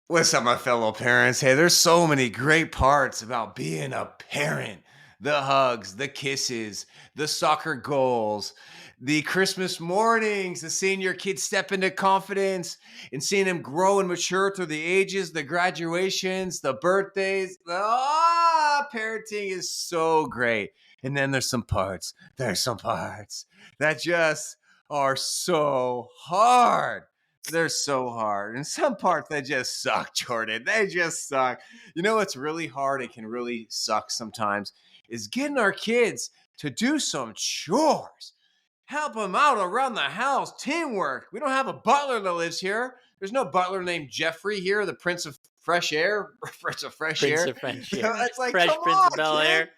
What's up, my fellow parents? Hey, there's so many great parts about being a parent. The hugs, the kisses, the soccer goals, the Christmas mornings, the seeing your kids step into confidence and seeing them grow and mature through the ages, the graduations, the birthdays. Parenting is so great. And then there's some parts that just are so hard. They're so hard. And some parts that just suck, Jordan. They just suck. You know what's really hard and can really suck sometimes is getting our kids to do some chores. Help them out around the house. Teamwork. We don't have a butler that lives here. There's no butler named Jeffrey here, the Prince of Fresh Air. Prince of Fresh Prince Air. of Friendship. It's like, Fresh come Prince of on, Bel kid. Air.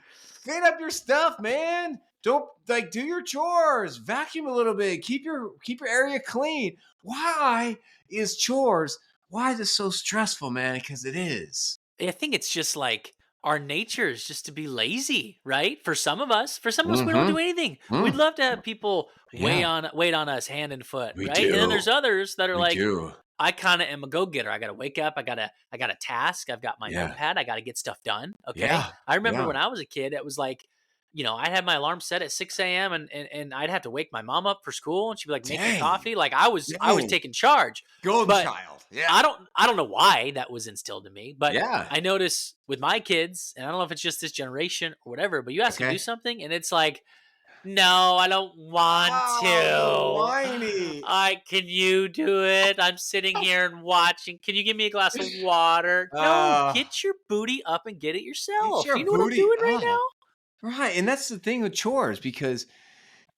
Clean up your stuff, man. Don't do your chores. Vacuum a little bit. Keep your area clean. Why is chores? Why is it so stressful, man? Because it is. I think it's just like our nature is just to be lazy, right? For some of us, we don't do anything. We'd love to have people wait Yeah, on us hand and foot, we right? And then do. there's others that are We like, do. I kind of am a go-getter. I got to wake up. I got a task. I've got my Yeah. notepad. I got to get stuff done. Okay. Yeah. I remember Yeah. when I was a kid, it was like, I'd have my alarm set at 6 a.m. and I'd have to wake my mom up for school and she'd be like, make your Dang. coffee. Like I was Dang. taking charge. Golden But child. Yeah. I don't know why that was instilled in me, but Yeah. I notice with my kids, and I don't know if it's just this generation or whatever, but you ask them to Okay. do something and it's like, no, I don't want Oh, to. whiny. Can you do it? I'm sitting here and watching. Can you give me a glass of water? No, Uh, get your booty up and get it Get yourself. your You know what I'm booty doing right up. now? Right. And that's the thing with chores because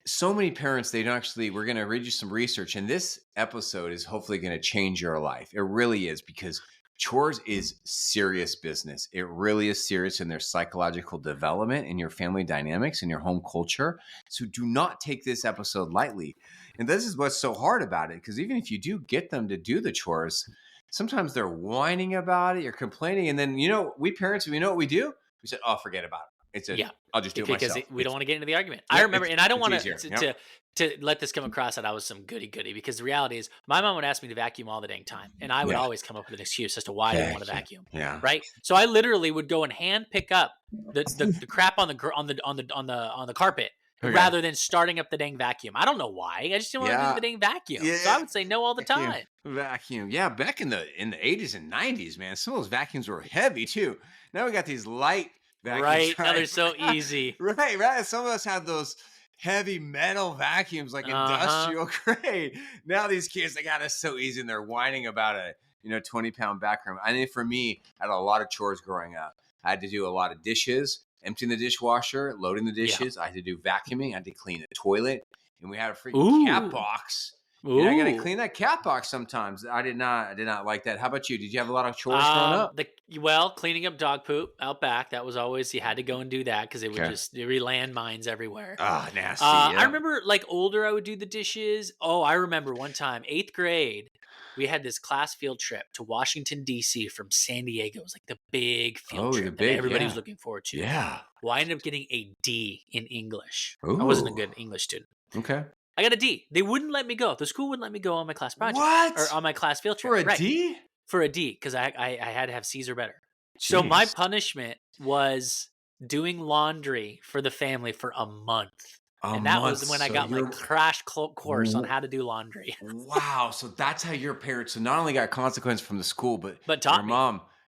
so many parents, they don't actually, we're going to read you some research, and this episode is hopefully going to change your life. It really is, because chores is serious business. It really is serious in their psychological development, in your family dynamics, in your home culture. So do not take this episode lightly. And this is what's so hard about it, because even if you do get them to do the chores, sometimes they're whining about it, you're complaining. And then, we parents, we know what we do. We said, oh, forget about it. Yeah. I'll just do it Because myself. we don't want to get into the argument. Yep, I remember, and I don't it's want easier. Yep. to let this come across that I was some goody goody, because the reality is my mom would ask me to vacuum all the dang time, and I would Yeah. always come up with an excuse as to why I didn't want to vacuum. Yeah. Right. So I literally would go and hand pick up the crap on the carpet Okay. rather than starting up the dang vacuum. I don't know why. I just didn't want to do the dang vacuum. Yeah. So I would say no all the time. Vacuum. Yeah, back in the 80s and 90s, man, some of those vacuums were heavy too. Now we got these light vacuums. Right. Now they're so easy. Right. Some of us had those heavy metal vacuums, like industrial grade. Now these kids, they got it so easy, and they're whining about a 20-pound backroom. I think for me, I had a lot of chores growing up. I had to do a lot of dishes, emptying the dishwasher, loading the dishes. Yeah. I had to do vacuuming. I had to clean the toilet, and we had a freaking cat box. And I got to clean that cat box sometimes. I did not like that. How about you? Did you have a lot of chores growing up? Cleaning up dog poop out back. That was always, you had to go and do that because it would there were landmines everywhere. Ah, nasty. I remember older, I would do the dishes. Oh, I remember one time, 8th grade, we had this class field trip to Washington, D.C. from San Diego. It was like the big field trip that everybody was looking forward to. Yeah. Well, I ended up getting a D in English. Ooh. I wasn't a good English student. Okay. I got a D. They wouldn't let me go. The school wouldn't let me go on my class project. What? Or on my class field trip. For a D? For a D, because I had to have C's or better. Jeez. So my punishment was doing laundry for the family for a month. That was when I got my crash course on how to do laundry. Wow. So that's how your parents, so not only got consequences from the school, but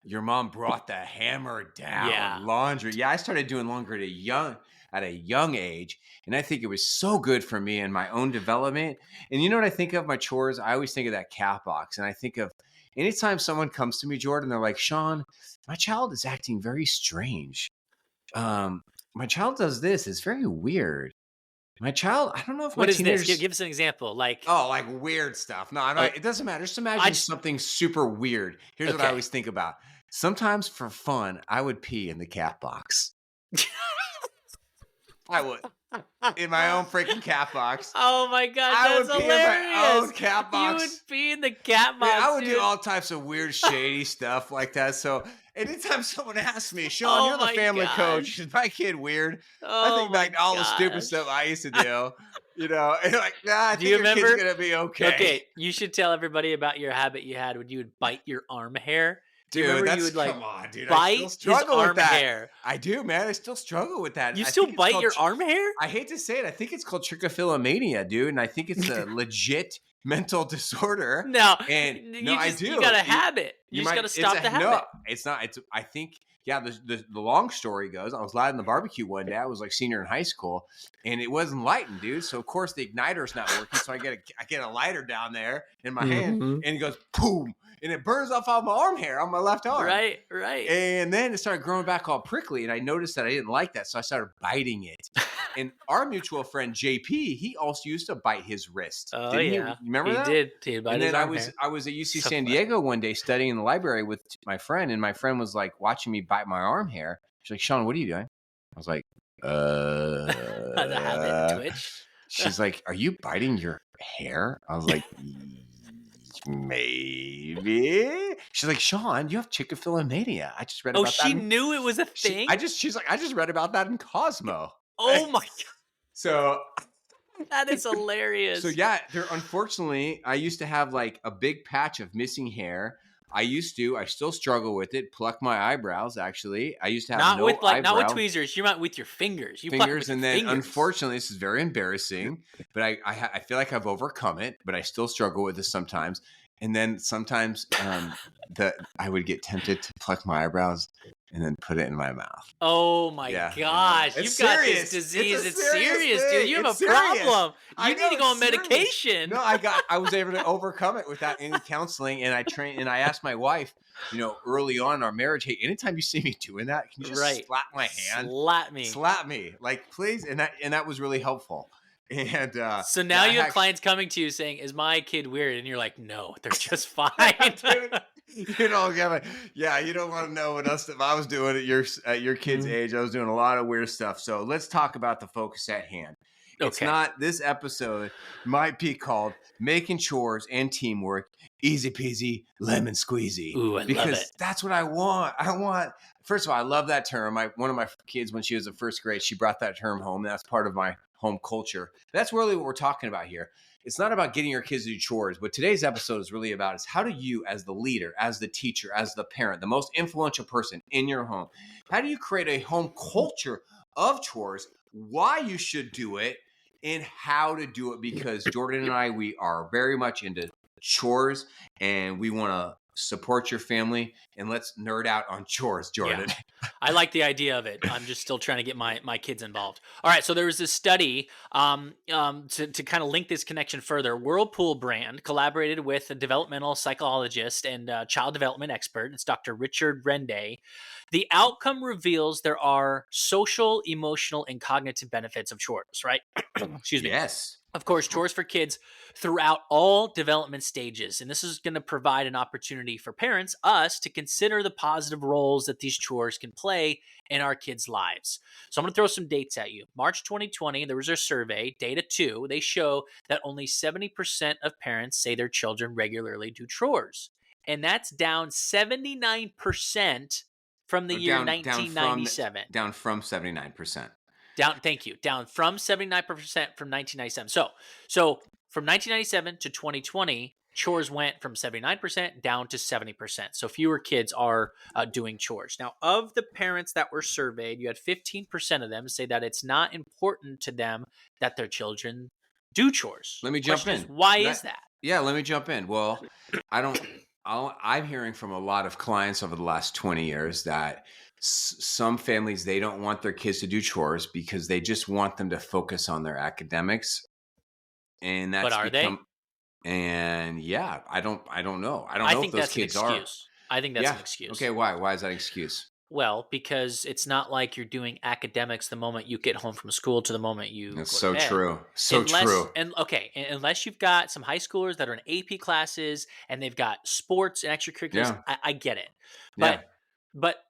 your mom brought the hammer down. Yeah. Laundry. Yeah, I started doing laundry at a young age. And I think it was so good for me and my own development. And you know what I think of my chores? I always think of that cat box. And I think of anytime someone comes to me, Jordan, they're like, Sean, my child is acting very strange. My child does this. It's very weird. My child, I don't know if what is this? Give us an example. Like weird stuff. No, it doesn't matter. Just imagine something super weird. Here's what I always think about. Sometimes for fun, I would pee in the cat box. I would. In my own freaking cat box. Oh my God, that's hilarious. I would pee in my own cat box. You would pee in the cat box. I would do all types of weird, shady stuff like that. So anytime someone asks me, Sean, you're the family coach, is my kid weird? I think back to all the stupid stuff I used to do. And you're like, nah, I Do you think your kid's remember? gonna be okay. Okay, you should tell everybody about your habit you had when you would bite your arm hair. Do you Dude, remember you that's would like come on, dude. I bite still his struggle with arm that. hair? I do, man. I still struggle with that. You I still think it's bite called your arm hair? I hate to say it. I think it's called trichophilia, dude, and I think it's a legit mental disorder. No, And no, I you do. got a habit. You You just got might. to It's stop the a no. habit. It's not. It's. I think. Yeah. The long story goes. I was lighting the barbecue one day. I was like senior in high school, and it wasn't lighting, dude. So of course the igniter's not working. So I get a lighter down there in my hand, and it goes boom, and it burns off all my arm hair on my left arm. Right, right. And then it started growing back all prickly, and I noticed that I didn't like that, so I started biting it. And our mutual friend JP, he also used to bite his wrist. Oh Didn't he? yeah, You remember he that? did. He bite And his then I arm was hair. I was at UC So San funny. Diego one day studying in the library with my friend, and my friend was like watching me bite my arm hair. She's like, Sean, what are you doing? I was like, The habit twitch. She's like, are you biting your hair? I was like, maybe. She's like, Sean, you have trichophilia. I just read about that. She knew it was a thing? She's like, I just read about that in Cosmo. Oh my God. So that is hilarious. So yeah, unfortunately, I used to have like a big patch of missing hair. I still struggle with it. Pluck my eyebrows. Actually, I used to have not with tweezers. You meant with your fingers. Unfortunately, this is very embarrassing. But I feel like I've overcome it. But I still struggle with this sometimes. And then sometimes I would get tempted to pluck my eyebrows and then put it in my mouth. Oh my gosh. You've got this disease. It's serious, dude. You have a problem. You need to go on medication. No, I was able to overcome it without any counseling. And I asked my wife, early on in our marriage, hey, anytime you see me doing that, can you just slap my hand? Slap me. Like, please. And that was really helpful. And so now you have clients coming to you saying, is my kid weird? And you're like, no, they're just fine. Dude, you don't want to know if I was doing at your kid's age. I was doing a lot of weird stuff. So let's talk about the focus at hand. Okay. It's not, this episode might be called Making Chores and Teamwork Eazy-Peezy-Lemon-Squeezy. Ooh, I love it. Because that's what I want. First of all, I love that term. One of my kids, when she was in first grade, she brought that term home. That's part of my home culture. That's really what we're talking about here. It's not about getting your kids to do chores. What today's episode is really about is how do you, as the leader, as the teacher, as the parent, the most influential person in your home, how do you create a home culture of chores, why you should do it, and how to do it? Because Jordan and I, we are very much into chores, and we want to support your family, and let's nerd out on chores, Jordan. Yeah. I like the idea of it. I'm just still trying to get my kids involved. All right, so there was this study to kind of link this connection further. Whirlpool brand collaborated with a developmental psychologist and child development expert. It's Dr. Richard Rende. The outcome reveals there are social, emotional, and cognitive benefits of chores, right? Excuse me. Yes. Of course, chores for kids throughout all development stages. And this is going to provide an opportunity for parents, us, to consider the positive roles that these chores can play in our kids' lives. So I'm going to throw some dates at you. March 2020, there was a survey, data 2. They show that only 70% of parents say their children regularly do chores. And that's down 79% from the year 1997. Down from 79%. Thank you. Down from 79% from 1997. So from 1997 to 2020, chores went from 79% down to 70%. So fewer kids are doing chores. Now, of the parents that were surveyed, you had 15% of them say that it's not important to them that their children do chores. Let me jump in. Why is that? Yeah, let me jump in. Well, I'm hearing from a lot of clients over the last 20 years that some families, they don't want their kids to do chores because they just want them to focus on their academics. And that's they? And yeah, I don't know. I don't know if those kids are. I think that's an excuse. Okay, why? Why is that an excuse? Well, because it's not like you're doing academics the moment you get home from school to the moment you That's go to bed. True. True. And unless you've got some high schoolers that are in AP classes and they've got sports and extracurriculars, I get it. But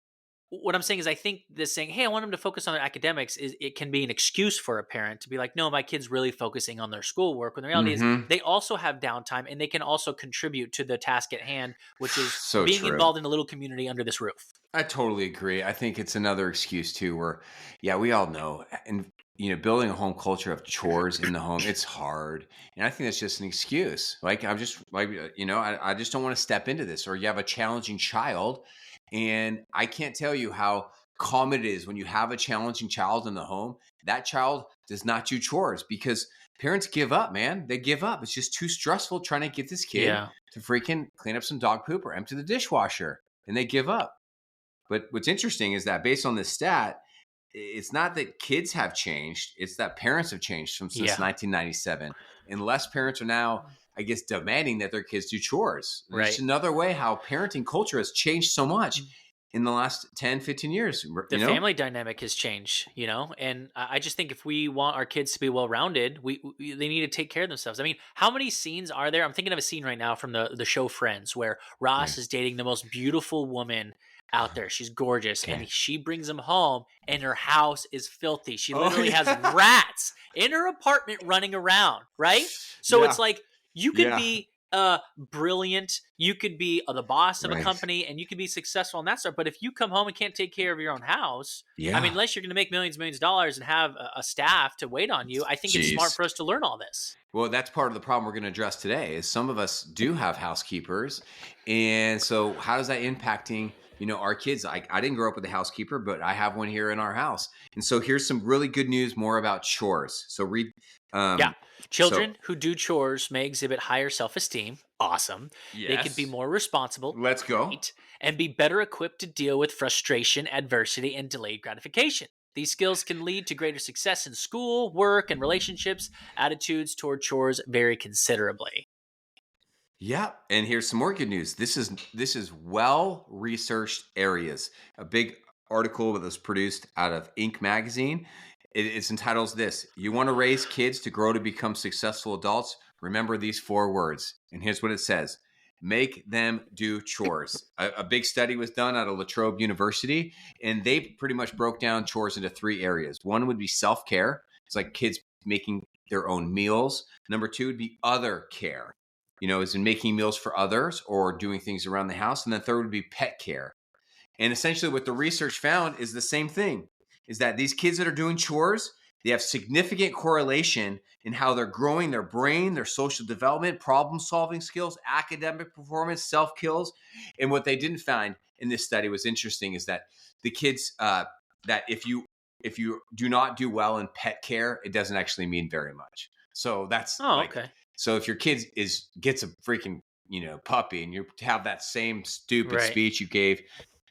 what I'm saying is I think this saying, hey, I want them to focus on their academics, it can be an excuse for a parent to be like, no, my kid's really focusing on their schoolwork. When the reality is they also have downtime and they can also contribute to the task at hand, which is being involved in a little community under this roof. I totally agree. I think it's another excuse too where, we all know. And, building a home culture of chores in the home, it's hard. And I think that's just an excuse. Like, I'm just like, I just don't want to step into this. Or you have a challenging child. And I can't tell you how calm it is when you have a challenging child in the home. That child does not do chores because parents give up, man. They give up. It's just too stressful trying to get this kid to freaking clean up some dog poop or empty the dishwasher. And they give up. But what's interesting is that based on this stat, it's not that kids have changed, it's that parents have changed since 1997. And less parents are now, I guess, demanding that their kids do chores. Right. It's another way how parenting culture has changed so much in the last 10, 15 years. The family dynamic has changed, and I just think if we want our kids to be well-rounded, they need to take care of themselves. I mean, how many scenes are there? I'm thinking of a scene right now from the show Friends where Ross is dating the most beautiful woman out there. She's gorgeous. And she brings him home and her house is filthy. She literally has rats in her apartment running around, right? So it's like you could be brilliant, you could be the boss of a company, and you could be successful in that stuff. But if you come home and can't take care of your own house, I mean, unless you're going to make millions of dollars and have a staff to wait on you, I think it's smart for us to learn all this. Well, that's part of the problem we're going to address today is some of us do have housekeepers. And so how is that impacting, our kids? I didn't grow up with a housekeeper, but I have one here in our house. And so here's some really good news more about chores. So read. Children who do chores may exhibit higher self-esteem. Awesome. Yes. They could be more responsible. Let's go. And be better equipped to deal with frustration, adversity, and delayed gratification. These skills can lead to greater success in school, work, and relationships. Attitudes toward chores vary considerably. Yeah, and here's some more good news. This is well-researched areas. A big article that was produced out of Inc. magazine. It's entitled this: You want to raise kids to grow to become successful adults? Remember these 4 words. And here's what it says: make them do chores. A big study was done out of La Trobe University, and they pretty much broke down chores into 3 areas. One would be self-care. It's like kids making their own meals. Number 2 would be other care, as in making meals for others or doing things around the house. And then third would be pet care. And essentially what the research found is the same thing, is that these kids that are doing chores, they have significant correlation in how they're growing their brain, their social development, problem-solving skills, academic performance, self-kills. And what they didn't find in this study was interesting is that the kids, that if you do not do well in pet care, it doesn't actually mean very much. So that's okay. So if your kid gets a freaking, puppy, and you have that same stupid speech you gave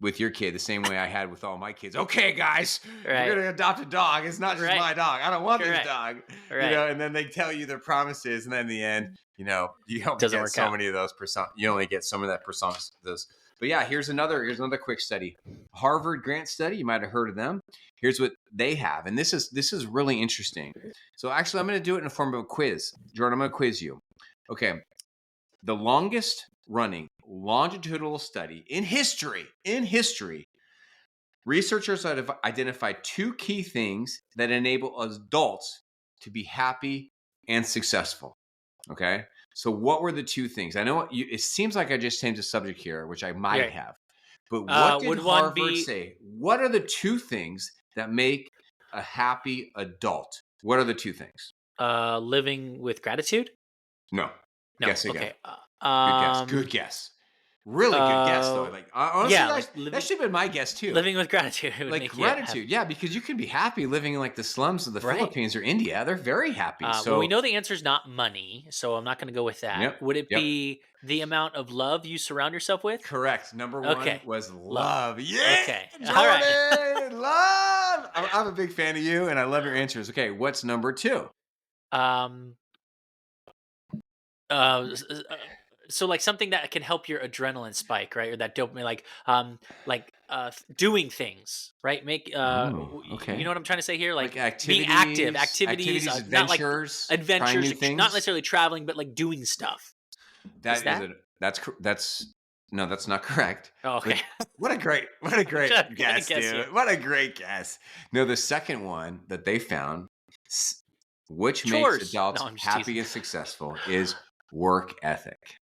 with your kid, the same way I had with all my kids. Okay, guys, we're going to adopt a dog. It's not just my dog. I don't want this dog. And then they tell you their promises. And then in the end, you only get so many of those you only get some of that personas. But yeah, here's another quick study. Harvard Grant study. You might have heard of them. Here's what they have. And this is really interesting. So actually, I'm going to do it in the form of a quiz. Jordan, I'm going to quiz you. Okay. The longest running longitudinal study in history, researchers have identified 2 key things that enable adults to be happy and successful. Okay. So what were the 2 things? I know it seems like I just changed the subject here, which I might have. But what did Harvard say? What are the 2 things that make a happy adult? What are the 2 things? Living with gratitude? No. Guess again. Okay. Good guess. Really good guess, though. Like, honestly, that should have been my guess too. Living with gratitude. Like gratitude, because you can be happy living in like the slums of the Philippines or India. They're very happy. So we know the answer is not money, so I'm not going to go with that. Would it be the amount of love you surround yourself with? Correct. Number 1 was love. Yeah. Okay. Jordan, all right. Love. I'm a big fan of you, and I love your answers. Okay, what's number 2? So like something that can help your adrenaline spike, right? Or that dopamine, doing things, right? Make you know what I'm trying to say here, like activities, being activities, adventures, not like adventures, not necessarily traveling, but like doing stuff. That's not correct. Oh, okay. What a great guess, dude. What a great guess. No, the second one that they found, which makes adults happy and successful, is work ethic.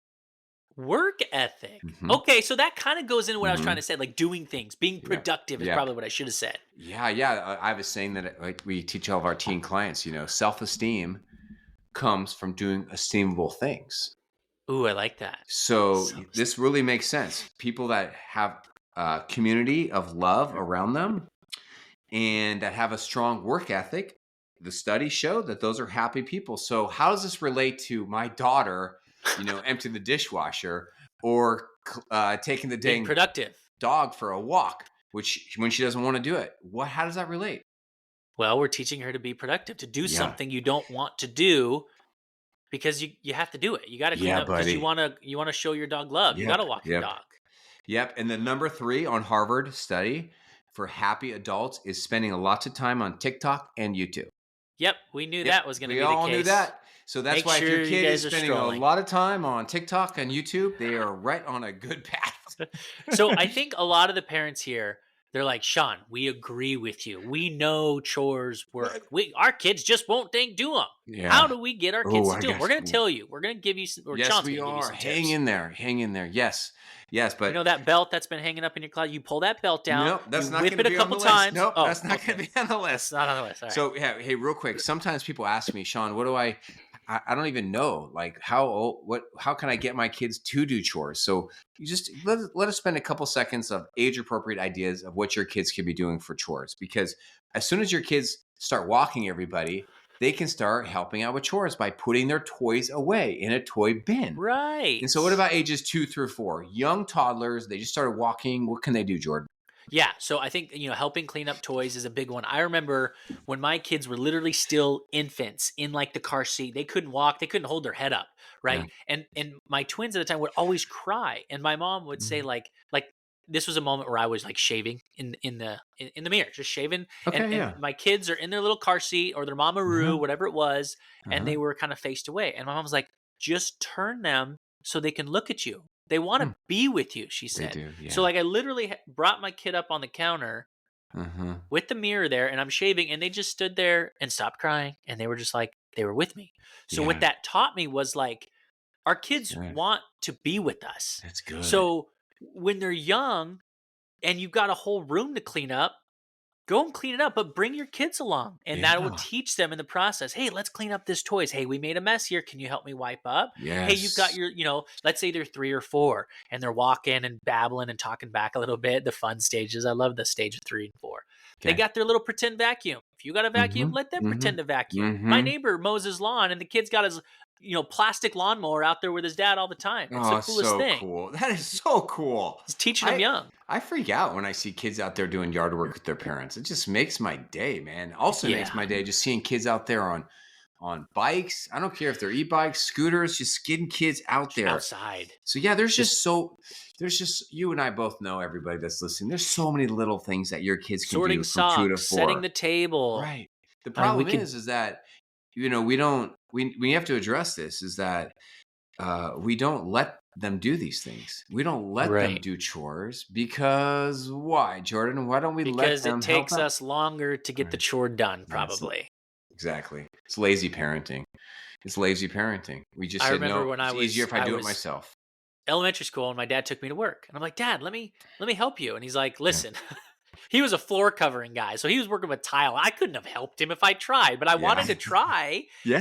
Work ethic. Mhm. Okay, so that kind of goes into what I was trying Mhm. to say, like doing things, being Yep. productive is Yep. probably what I should have said. Yeah, yeah. I have a saying that like we teach all of our teen clients, self-esteem comes from doing esteemable things. Ooh, I like that. So Self-esteem. this really makes sense. People that have a community of love around them and that have a strong work ethic, the studies show that those are happy people. So how does this relate to my daughter, emptying the dishwasher or taking the Being dang productive. dog for a walk, which when she doesn't want to do it? How does that relate? Well, we're teaching her to be productive, to do Yeah. something you don't want to do because you have to do it. You got to clean Yeah, up because buddy. you want to show your dog love. You got Yep. to walk your Yep. dog. Yep. And the number 3 on Harvard study for happy adults is spending a lot of time on TikTok and YouTube. Yep, we knew Yep. that was going to We be the all knew case. that. So that's Make why if your sure you kid is guys are spending a strolling. lot of time on TikTok and YouTube, they are right on a good path. So I think a lot of the parents here, they're like, Sean, we agree with you. We know chores work. Our kids just won't do them. How Yeah. do we get our kids Oh, to I do them? We're guess. going to tell you. We're going to give you some, or Yes, Sean's we going to give you are. some Hang tips. in there. Hang in there. Yes. Yes. You But know that belt that's been hanging up in your closet? You pull that belt down, nope, you that's not whip going to it a be on couple the list. times. Nope, Oh, that's not going okay. to be on the That's list. not on the list. All right. So, yeah, hey, real quick. Sometimes people ask me, Sean, what do I don't even know. Like, how can I get my kids to do chores? So, you just let us spend a couple seconds of age appropriate ideas of what your kids can be doing for chores. Because as soon as your kids start walking everybody, they can start helping out with chores by putting their toys away in a toy bin. And Right. so, what about ages 2 through 4? Young toddlers, they just started walking. What can they do, Jordan? Yeah, so I think helping clean up toys is a big one. I remember when my kids were literally still infants in like the car seat. They couldn't walk, they couldn't hold their head up, Yeah. right? And my twins at the time would always cry, and my mom would say Mhm. like this was a moment where I was like shaving in the mirror, just shaving, and Okay. and Yeah. my kids are in their little car seat or their Uh-huh. mama whatever it was, and Uh-huh. they were kind of faced away, and my mom was like, just turn them so they can look at you. They want Hmm. to be with you, she They said. do. So Yeah. like I literally brought my kid up on the counter Uh-huh. with the mirror there and I'm shaving and they just stood there and stopped crying and they were just like they were with me. So what Yeah. that taught me was like our That's kids good. want to be with us. That's good. So when they're young and you've got a whole room to clean up, go and clean it up, but bring your kids along, and that will Yeah. teach them in the process. Hey, let's clean up this toys. Hey, we made a mess here. Can you help me wipe up? Hey, you've got Yes. your, let's say they're 3 or 4 and they're walking and babbling and talking back a little bit. The fun stages. I love the stage of 3 and 4. They Okay. got their little pretend vacuum. If you got a vacuum, Mm-hmm. let them Mm-hmm. pretend to vacuum. My Mm-hmm. neighbor mows his lawn, and the kid's got his, plastic lawnmower out there with his dad all the time. It's the Oh, coolest so thing. cool. That is so cool. He's teaching them I young. I freak out when I see kids out there doing yard work with their parents. It just makes my day, man. Also makes Yeah, my day just seeing kids out there on bikes. I don't care if they're e-bikes, scooters, just getting kids out there. outside. So yeah, Just there's just you and I both know, everybody that's listening. There's so many little things that your kids can sorting do from 2 to socks, setting 4. the table. Right. The I mean, we problem could is that we have to address this is that we don't let them do these things. We don't let them right. do chores because why, Jordan? Why don't we let Because it them help takes out? us longer to get the Right. chore done, Yes, probably. exactly. It's lazy parenting. It's lazy parenting. We just I said remember no. when It's easier if I I do it was myself. elementary school and my dad took me to work. And I'm like, "Dad, let me help you." And he's like, Yeah. "Listen." He was a floor covering guy, so he was working with tile. I couldn't have helped him if I tried, but I Yeah. wanted to try, Yeah.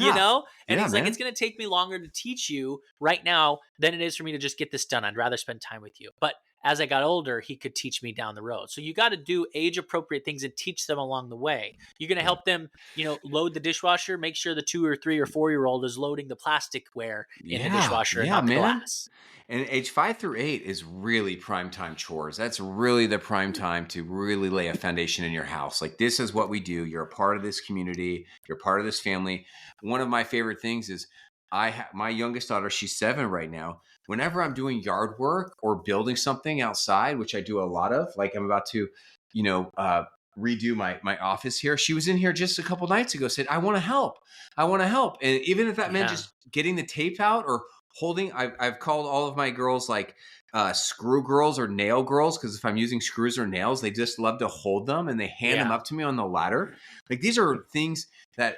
And Yeah, he's like, "It's man. going to take me longer to teach you right now than it is for me to just get this done. I'd rather spend time with you." But as I got older, he could teach me down the road. So you got to do age appropriate things and teach them along the way. You're going to Yeah. help them, load the dishwasher, make sure the 2 or 3 or 4-year-old is loading the plasticware in the Yeah. dishwasher and Yeah, not the man. glass. And age 5 through 8 is really prime time chores. That's really the prime time to really lay a foundation in your house. Like, this is what we do. You're a part of this community. You're part of this family. One of my favorite things is my youngest daughter, she's 7 right now. Whenever I'm doing yard work or building something outside, which I do a lot of, like I'm about to, you know, uh, redo my office here. She was in here just a couple nights ago, said, I want to help. I want to help. And even if that meant Yeah. just getting the tape out or holding, I've called all of my girls like screw girls or nail girls, because if I'm using screws or nails, they just love to hold them and they hand them Yeah. up to me on the ladder. Like, these are things that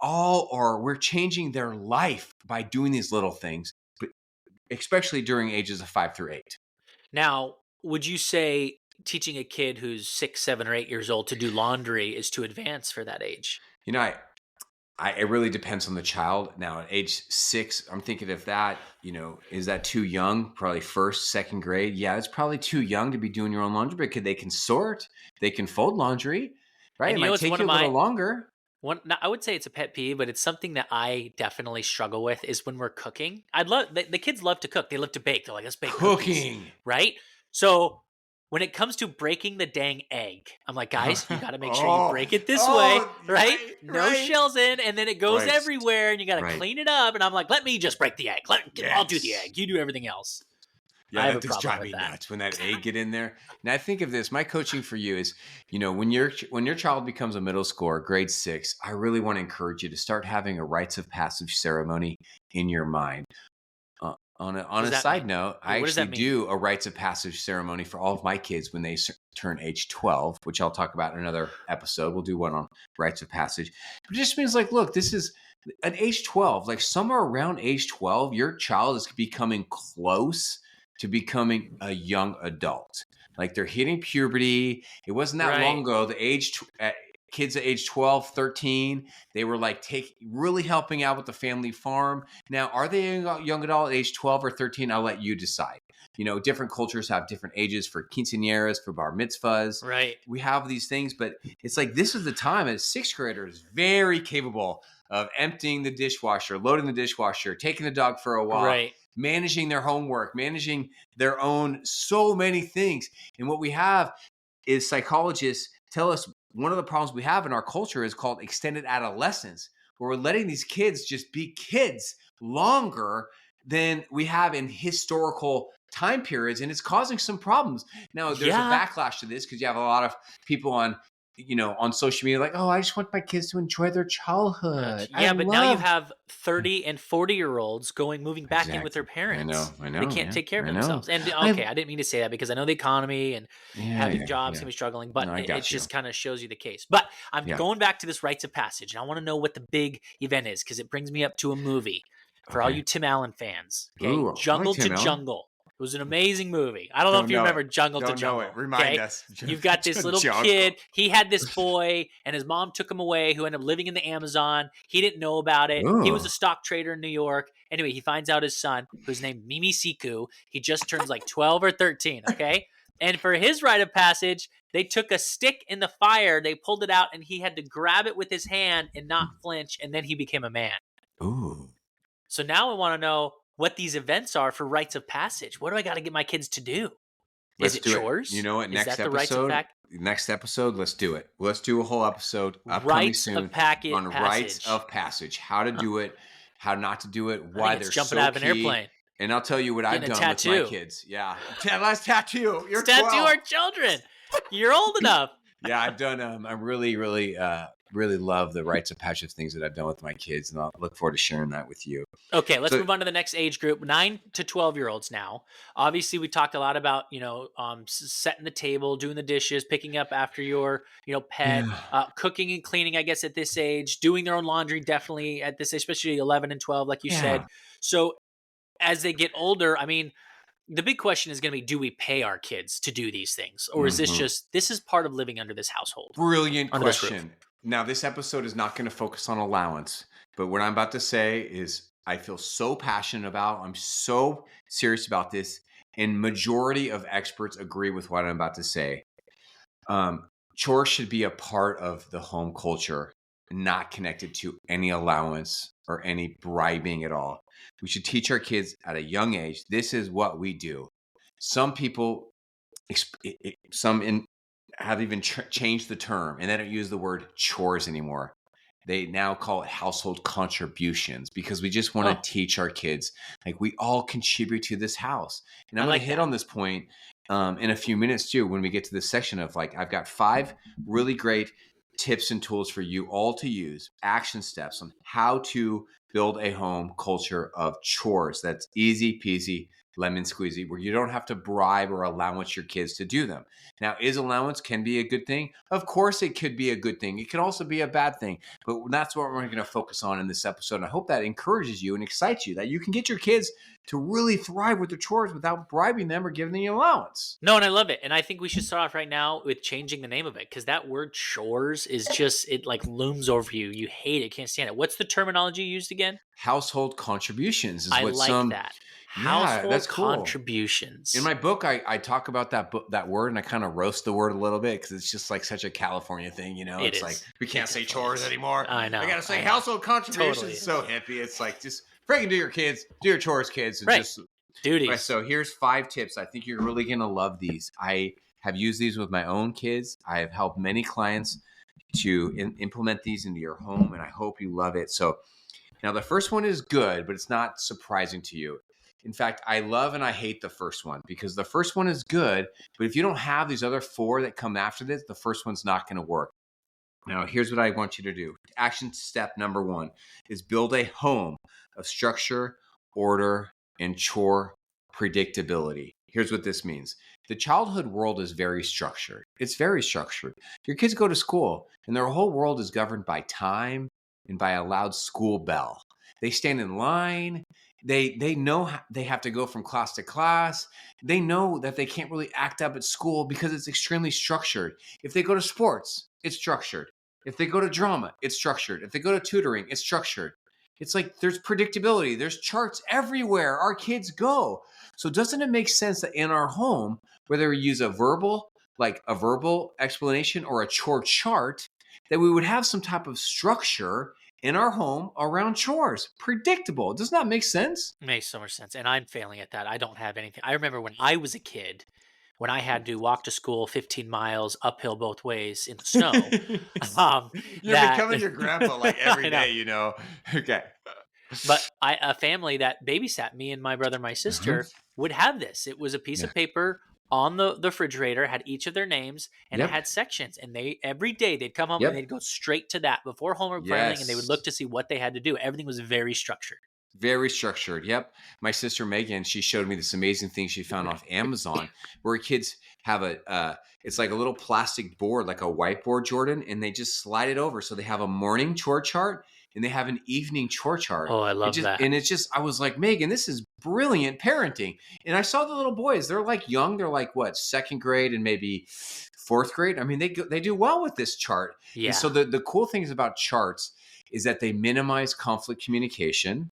we're changing their life by doing these little things. But especially during ages of 5 through 8. Now, would you say teaching a kid who's 6, 7, or 8 years old to do laundry is too advanced for that age? You know, it really depends on the child. Now, at age 6, I'm thinking of that, is that too young? Probably first, second grade. Yeah, it's probably too young to be doing your own laundry, but they can sort, they can fold laundry, right? And It you know, might it's take one you of a little my longer. I would say it's a pet peeve, but it's something that I definitely struggle with is when we're cooking. I'd love the kids love to cook. They love to bake. They're like, let's bake cookies, Cooking. right? So when it comes to breaking the dang egg, I'm like, guys, you got to make sure you Oh, break it this way, oh, right? right, No right. shells in, and then it goes Right, everywhere, and you got to right. clean it up. And I'm like, let me just break the egg. I'll do the Yes. egg. You do everything else. Yeah, I have that a does problem drive with me that. nuts when that egg get in there. Now I think of this. My coaching for you is, when your child becomes a middle schooler, grade 6, I really want to encourage you to start having a rites of passage ceremony in your mind. On What does a that side mean? note, Wait, I what does actually that mean? do a rites of passage ceremony for all of my kids when they turn age 12, which I'll talk about in another episode. We'll do one on rites of passage. But it just means like, look, this is at age 12, like somewhere around age 12, your child is becoming close to becoming a young adult. Like they're hitting puberty. It wasn't that long Right. ago. Kids at age 12, 13, they were like really helping out with the family farm. Now, are they a young adult at age 12 or 13? I'll let you decide. Different cultures have different ages for quinceañeras, for bar mitzvahs. Right. We have these things, but it's like this is the time as sixth graders very capable of emptying the dishwasher, loading the dishwasher, taking the dog for a walk, Right. managing their homework, managing their own so many things. And what we have is psychologists tell us one of the problems we have in our culture is called extended adolescence, where we're letting these kids just be kids longer than we have in historical time periods, and it's causing some problems. Now, there's a Yeah. backlash to this because you have a lot of people on social media like, oh, I just want my kids to enjoy their childhood. I Yeah, but now you love. have 30 and 40-year-olds moving back in with their Exactly. parents. I They know, can't man. take care of I know. themselves. And I okay, I didn't mean to say that because I know the economy and Yeah, having yeah, jobs yeah. can be struggling, but No, I it got you. just kind of shows you the case. But I'm Yeah. going back to this rites of passage, and I want to know what the big event is because it brings me up to a movie for all you Okay. Tim Allen fans. Okay, Ooh, I like Jungle to Tim Allen. Jungle. It was an amazing movie. I don't know if Don't you know it. remember Jungle to Don't know it. Jungle. Remind Okay, us. you've got this little Jungle. kid. He had this boy, and his mom took him away, who ended up living in the Amazon. He didn't know about it. He was Ooh. a stock trader in New York. Anyway, he finds out his son, who's named Mimi Siku, he just turns like 12 or 13, okay? And for his rite of passage, they took a stick in the fire, they pulled it out, and he had to grab it with his hand and not flinch, and then he became a man. Ooh. So now I want to know what these events are for rites of passage. What do I got to get my kids to do? Is Let's it do it. You chores? know what? Is Next that the rites of episode. fact? Next episode. Let's do it. Let's do a whole episode upcoming Rites soon of packet on rites passage. of passage. How to Huh. do it. How not to do it. I think Why it's they're jumping so out of an key. airplane, And I'll tell you what I've getting a done with my tattoo. kids. Yeah. Let's tattoo. Let's You're tattoo 12. our children. You're old enough. Yeah, I've done. I really love the rites of passage things that I've done with my kids, and I'll look forward to sharing that with you. Okay, let's So move on to the next age group, 9 to 12-year-olds now. Obviously, we talked a lot about, setting the table, doing the dishes, picking up after your, pet, yeah, cooking and cleaning, I guess, at this age, doing their own laundry, definitely at this age, especially 11 and 12, like you said. yeah. So as they get older, I mean, the big question is going to be, do we pay our kids to do these things? Or is hmm this is part of living under this household, Brilliant under this roof? question. Now, this episode is not going to focus on allowance, but what I'm about to say is I feel so passionate about. I'm so serious about this, and majority of experts agree with what I'm about to say. Chores should be a part of the home culture, not connected to any allowance or any bribing at all. We should teach our kids at a young age, this is what we do. Some people, some have even changed the term, and they don't use the word chores anymore. They now call it household contributions because we just want Oh, to teach our kids like we all contribute to this house. And I I'm going to like hit that. on this point in a few minutes too when we get to this section of like I've got 5 really great tips and tools for you all to use, action steps on how to build a home culture of chores. That's easy peasy Eazy-Peezy-Lemon-Squeezy, where you don't have to bribe or allowance your kids to do them. Now, is allowance can be a good thing? Of course, it could be a good thing. It can also be a bad thing. But that's what we're going to focus on in this episode. And I hope that encourages you and excites you, that you can get your kids to really thrive with their chores without bribing them or giving them allowance. No, and I love it. And I think we should start off right now with changing the name of it, because that word chores is just, it like looms over you. You hate it, can't stand it. What's the terminology used again? Household contributions is I what like that. Yeah, Household that's cool. contributions. In my book, I talk about that word, and I kind of roast the word a little bit because it's just like such a California thing, It's like we can't say chores anymore. I know. I gotta say household contributions. Totally. It's so hippie. It's like just freaking do your chores, kids, and Right. just duties. Right, so here's 5 tips. I think you're really gonna love these. I have used these with my own kids. I have helped many clients to implement these into your home, and I hope you love it. So now the first one is good, but it's not surprising to you. In fact, I love and I hate the first one, because the first one is good, but if you don't have these other 4 that come after this, the first one's not going to work. Now, here's what I want you to do. Action step number 1 is build a home of structure, order, and chore predictability. Here's what this means. The childhood world is very structured. It's very structured. Your kids go to school, and their whole world is governed by time and by a loud school bell. They stand in line. They know they have to go from class to class. They know that they can't really act up at school because it's extremely structured. If they go to sports, it's structured. If they go to drama, it's structured. If they go to tutoring, it's structured. It's like there's predictability. There's charts everywhere our kids go. So doesn't it make sense that in our home, whether we use a verbal explanation or a chore chart, that we would have some type of structure in our home around chores? Predictable. Does not make sense? Makes so much sense. And I'm failing at that. I don't have anything. I remember when I was a kid, when I had to walk to school 15 miles uphill both ways in the snow. You're becoming your grandpa like every day, Okay. But a family that babysat me and my brother and my sister would have this. It was a piece of paper on the refrigerator, had each of their names, and it had sections. And every day they'd come home and they'd go straight to that before homework planning, and they would look to see what they had to do. Everything was very structured. Very structured. Yep. My sister Megan, she showed me this amazing thing she found off Amazon, where kids have it's like a little plastic board, like a whiteboard, Jordan, and they just slide it over. So they have a morning chore chart and they have an evening chore chart. Oh, I love that. And I was like, Megan, this is brilliant parenting. And I saw the little boys, they're like young. They're like what, 2nd grade and maybe 4th grade. I mean, they do well with this chart. Yeah. And so the cool things about charts is that they minimize conflict communication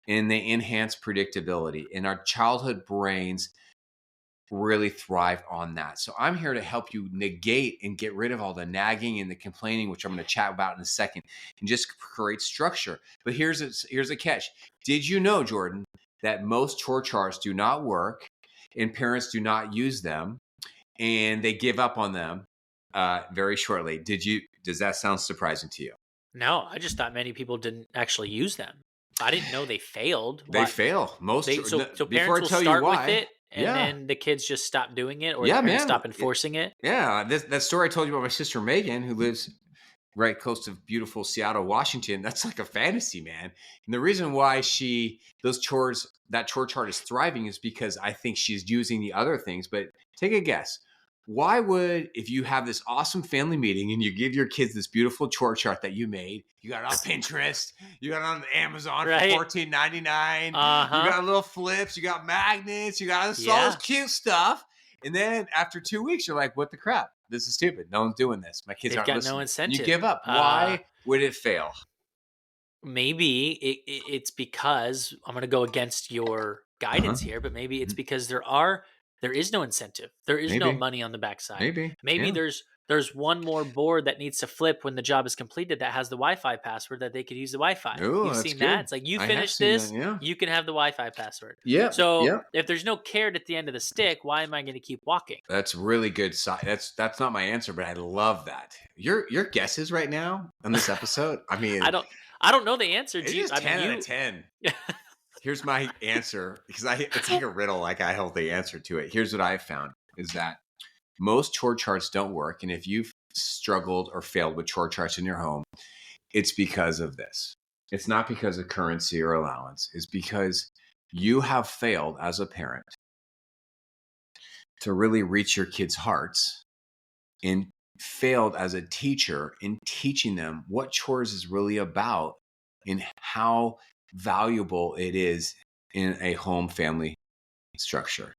and they enhance predictability. And our childhood brains really thrive on that. So I'm here to help you negate and get rid of all the nagging and the complaining, which I'm going to chat about in a second, and just create structure. But here's a catch. Did you know, Jordan, that most chore charts do not work and parents do not use them and they give up on them very shortly? Does that sound surprising to you? No, I just thought many people didn't actually use them. I didn't know they failed. They fail. So parents will start with it, and then the kids just stop doing it, or the parents stop enforcing it. Yeah, that story I told you about my sister Megan, who lives right close to beautiful Seattle, Washington. That's like a fantasy, man. And the reason why that chore chart is thriving is because I think she's using the other things. But take a guess. Why would, if you have this awesome family meeting and you give your kids this beautiful chore chart that you made, you got it on Pinterest, you got it on Amazon for $14.99, you got little flips, you got magnets, you got all this cute stuff, and then after 2 weeks, you're like, what the crap? This is stupid. No one's doing this. My kids aren't listening. No incentive. You give up. Why would it fail? Maybe it's because, I'm going to go against your guidance here, but maybe it's because there is no incentive. There is no money on the backside. Maybe there's one more board that needs to flip when the job is completed that has the Wi-Fi password that they could use the Wi-Fi. Ooh, You've seen that? It's like, you finish this, you can have the Wi-Fi password. Yeah. So if there's no carrot at the end of the stick, why am I going to keep walking? That's really good. That's not my answer, but I love that. Your guesses right now on this episode. I mean, I don't know the answer. It's 10 out of 10. Here's my answer, because it's like a riddle. Like I hold the answer to it. Here's what I've found is that most chore charts don't work. And if you've struggled or failed with chore charts in your home, it's because of this. It's not because of currency or allowance. It's because you have failed as a parent to really reach your kids' hearts and failed as a teacher in teaching them what chores is really about and how valuable it is in a home family structure.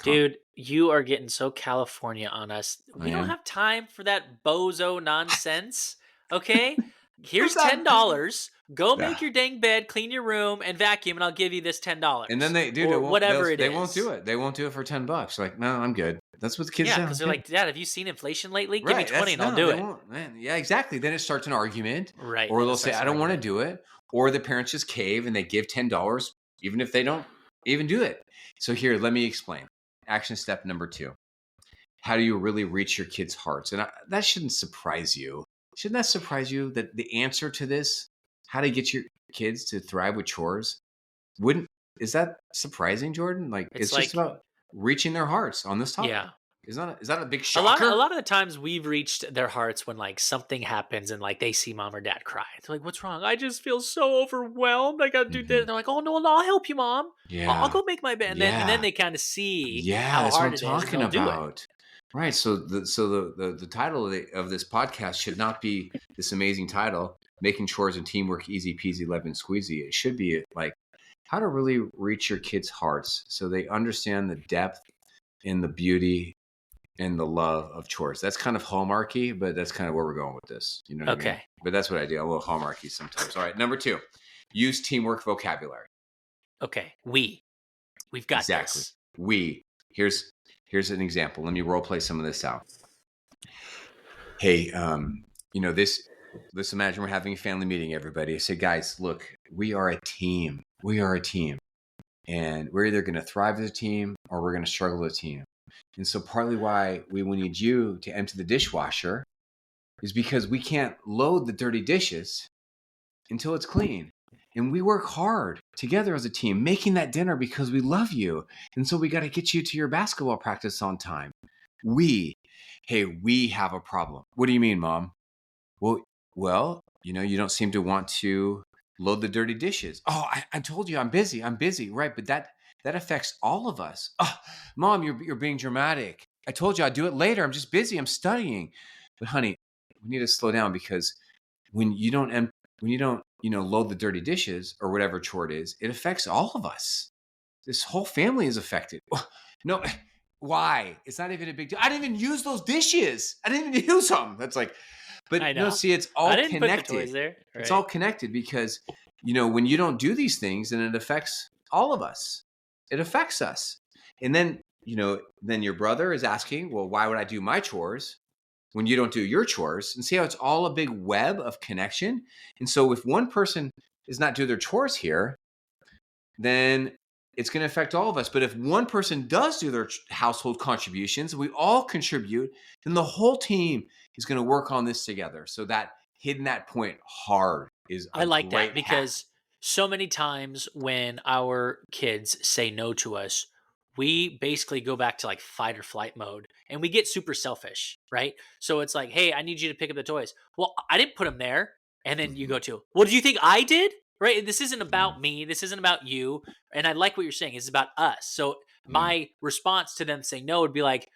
Dude, you are getting so California on us. I We don't am. have time for that bozo nonsense. Okay? Here's It's not. $10. Go Yeah. make your dang bed, clean your room, and vacuum, and I'll give you this And then $10. they, dude, Or whatever it they won't do is. it. They won't do it for $10. Like, no, I'm good. That's what the kids Yeah, do. because they're Okay. like, Dad, have you seen inflation lately? Give me Right. 20 That's and I'll no, do they it. won't. Man, yeah, exactly. Then it starts an argument, Right. or Then it they'll say, starts I an don't want to argument. do it. Or the parents just cave and they give $10, even if they don't even do it. So here, let me explain. Action step number 2. How do you really reach your kids' hearts? And that shouldn't surprise you. Shouldn't that surprise you that the answer to this, how to get your kids to thrive with chores, wouldn't, is that surprising, Jordan? Like, It's it's just like, about reaching their hearts on this topic. yeah. Is that a big A shocker? lot of the times we've reached their hearts when like something happens and like they see mom or dad cry. They're like, "What's wrong? I just feel so overwhelmed. I got to do this." Mhm. And they're like, "Oh no, no, I'll help you, mom. I'll Yeah. go make my bed." And then Yeah. they kind of see Yeah, how that's what I'm hard it is, and talking they'll do it. about. Right. So the title of this podcast should not be this amazing title, Making Chores and Teamwork Easy Peasy Lemon Squeezy. It should be like how to really reach your kids' hearts so they understand the depth and the beauty and the love of chores. That's kind of hallmarky, but that's kind of where we're going with this. You know what I mean? Okay. But that's what I do. I'm a little hallmarky sometimes. All right. Number 2, use teamwork vocabulary. Okay. We've got Exactly. this. Here's an example. Let me role play some of this out. Hey, let's imagine we're having a family meeting, everybody. I say, guys, look, we are a team. We are a team. And we're either going to thrive as a team or we're going to struggle as a team. And so partly why we will need you to empty the dishwasher is because we can't load the dirty dishes until it's clean. And we work hard together as a team, making that dinner because we love you. And so we got to get you to your basketball practice on time. We have a problem. What do you mean, Mom? Well, you don't seem to want to load the dirty dishes. Oh, I told you I'm busy. Right. But that affects all of us. Oh, Mom, you're being dramatic. I told you I'd do it later. I'm just busy. I'm studying. But honey, we need to slow down because when you don't load the dirty dishes or whatever chore it is, it affects all of us. This whole family is affected. No, why? It's not even a big deal. I didn't even use those dishes. I didn't even use them. That's like, I but no, know. see, it's I all didn't put the toys connected. there. It's Right. all connected because, when you don't do these things, then it affects all of us. It affects us. And then, then your brother is asking, well, why would I do my chores when you don't do your chores? And see how it's all a big web of connection. And so if one person does not do their chores here, then it's going to affect all of us. But if one person does do their household contributions, we all contribute, then the whole team is going to work on this together. So that hitting that point hard is I a like that great hack. because so many times when our kids say no to us, we basically go back to like fight or flight mode and we get super selfish, right? So it's like, hey, I need you to pick up the toys. Well, I didn't put them there. And then you Mhm. go to, well, do you think I did? Right? This isn't Yeah. about me. This isn't about you. And I like what you're saying. It's about us. So Yeah. my response to them saying no would be like,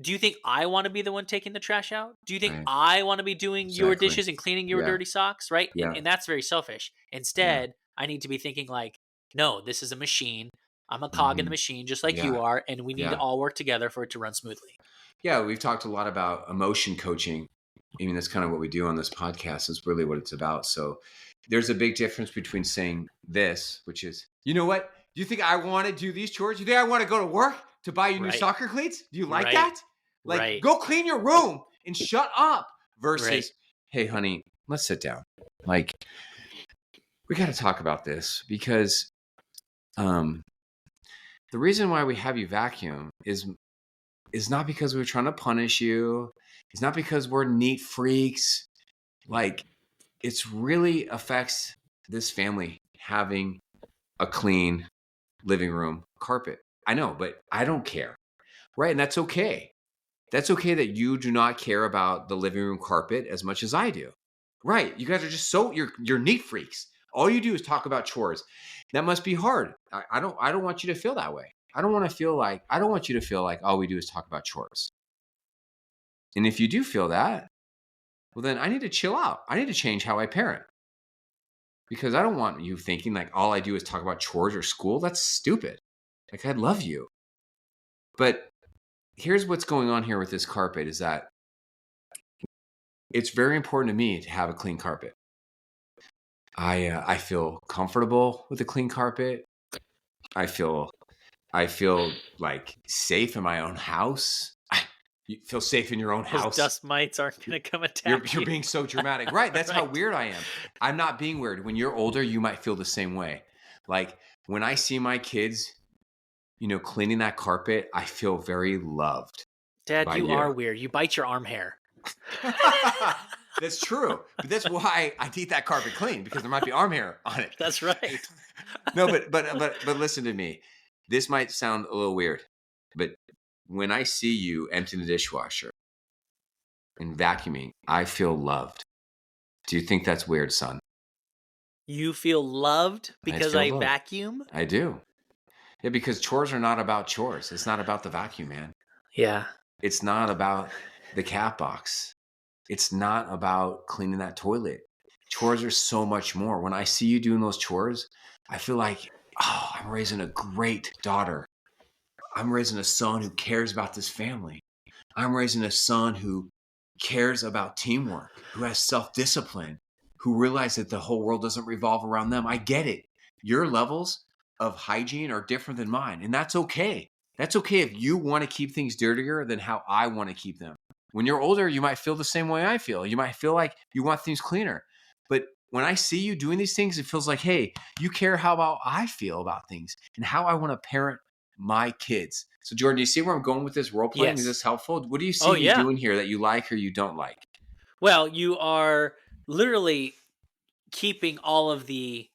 do you think I want to be the one taking the trash out? Do you think Right. I want to be doing your Exactly. dishes and cleaning your Yeah. dirty socks? Right. Yeah. And that's very selfish. Yeah. Instead, I need to be thinking like, no, this is a machine. I'm a cog in the Mhm. machine, just like you Yeah. are. And we need to Yeah. all work together for it to run smoothly. Yeah. We've talked a lot about emotion coaching. I mean, that's kind of what we do on this podcast. Is really what it's about. So there's a big difference between saying this, which is, you know what? Do you think I want to do these chores? You think I want to go to work to buy you new Right. soccer cleats? Do you like Right. that? Like, Right. go clean your room and shut up versus, Right. hey, honey, let's sit down. Like, we got to talk about this because the reason why we have you vacuum is not because we're trying to punish you. It's not because we're neat freaks. Like, it's really affects this family having a clean living room carpet. I know, but I don't care. Right. And that's okay. That's okay that you do not care about the living room carpet as much as I do. Right. You guys are just you're neat freaks. All you do is talk about chores. That must be hard. I don't want you to feel that way. I don't want you to feel like all we do is talk about chores. And if you do feel that, well, then I need to chill out. I need to change how I parent. Because I don't want you thinking like all I do is talk about chores or school. That's stupid. Like, I love you. But here's what's going on here with this carpet is that it's very important to me to have a clean carpet. I feel comfortable with a clean carpet. I feel like safe in my own house. You feel safe in your own house. Those dust mites aren't going to come attack you. You're being so dramatic. Right. That's right. How weird I am. I'm not being weird. When you're older, you might feel the same way. Like when I see my kids, cleaning that carpet, I feel very loved. Dad, you are weird. You bite your arm hair. That's true. But that's why I need that carpet clean, because there might be arm hair on it. That's right. No, but listen to me. This might sound a little weird, but when I see you emptying the dishwasher and vacuuming, I feel loved. Do you think that's weird, son? You feel loved because I vacuum? I do. Yeah, because chores are not about chores. It's not about the vacuum, man. Yeah. It's not about the cat box. It's not about cleaning that toilet. Chores are so much more. When I see you doing those chores, I feel like, oh, I'm raising a great daughter. I'm raising a son who cares about this family. I'm raising a son who cares about teamwork, who has self-discipline, who realizes that the whole world doesn't revolve around them. I get it. Your levels of hygiene are different than mine, and that's okay. That's okay if you want to keep things dirtier than how I want to keep them. When you're older, you might feel the same way I feel. You might feel like you want things cleaner. But when I see you doing these things, it feels like, hey, you care how about I feel about things and how I want to parent my kids. So Jordan, do you see where I'm going with this role playing? Yes. Is this helpful? What do you see me doing here that you like or you don't like? Well, you are literally keeping all of the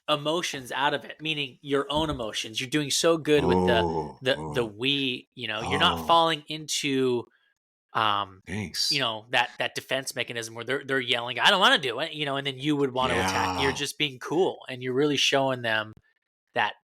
emotions out of it, meaning your own emotions. You're doing so good with the we, you're not falling into thanks. That defense mechanism where they're yelling, I don't want to do it, and then you would want to attack. You're just being cool, and you're really showing them that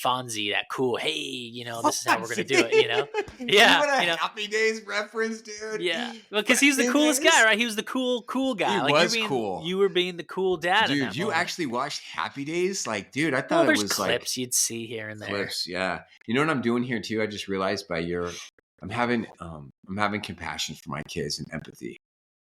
Fonzie, that cool, hey, this is how we're gonna do it, Yeah. Happy Days reference, dude. Yeah. Well, because he's the coolest guy, right? He was the cool guy. He was cool. You were being the cool dad. Dude, in that you moment. Actually watched Happy Days? Like, dude, I thought it was clips you'd see here and there. Clips, yeah. You know what I'm doing here too? I just realized I'm having compassion for my kids and empathy.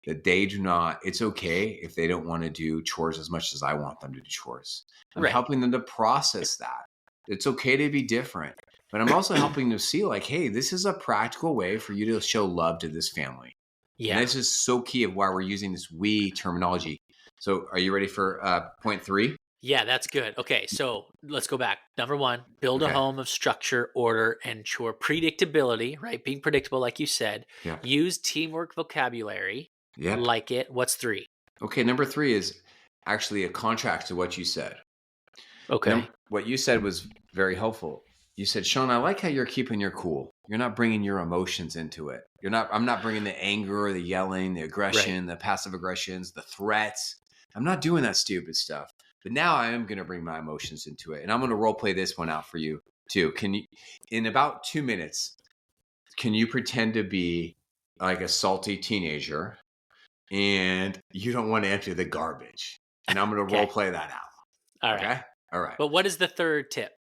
That they do not, it's okay if they don't want to do chores as much as I want them to do chores. I'm helping them to process that. It's okay to be different. But I'm also helping them see like, hey, this is a practical way for you to show love to this family. Yeah. And this is so key of why we're using this we terminology. So are you ready for point 3? Yeah, that's good. Okay, so let's go back. Number 1, build a home of structure, order, and chore predictability, right? Being predictable, like you said. Yeah. Use teamwork vocabulary. Yeah. Like it. What's 3? Okay, number 3 is actually a contrast to what you said. Okay. What you said was very helpful. You said, Sean, I like how you're keeping your cool. You're not bringing your emotions into it. I'm not bringing the anger, the yelling, the aggression, the passive aggressions, the threats. I'm not doing that stupid stuff. But now I am going to bring my emotions into it. And I'm going to role play this one out for you too. Can you, in about 2 minutes, can you pretend to be like a salty teenager and you don't want to empty the garbage? And I'm going to role play that out. All right. Okay? All right. But what is the 3rd tip?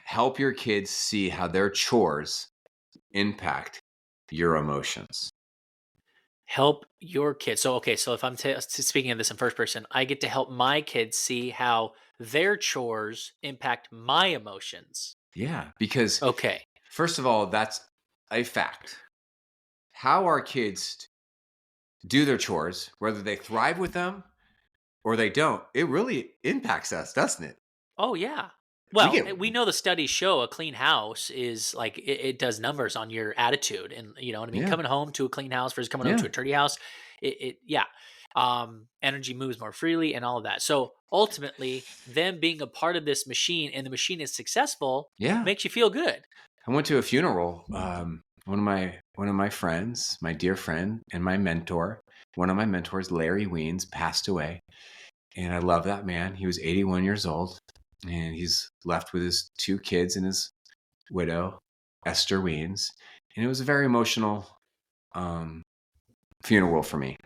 Help your kids see how their chores impact your emotions. Help your kids. So, okay, so if I'm speaking of this in first person, I get to help my kids see how their chores impact my emotions. Yeah, because first of all, that's a fact. How our kids do their chores, whether they thrive with them or they don't, it really impacts us, doesn't it? Oh, yeah. Well, we know the studies show a clean house is like it does numbers on your attitude, and you know what I mean. Coming home to a clean house versus coming home to a dirty house, energy moves more freely and all of that. So ultimately, them being a part of this machine and the machine is successful, makes you feel good. I went to a funeral. One of my friends, my dear friend, and my mentor, one of my mentors, Larry Weens, passed away, and I love that man. He was 81 years old. and he's left with his 2 kids and his widow, Esther Weens. And it was a very emotional funeral for me.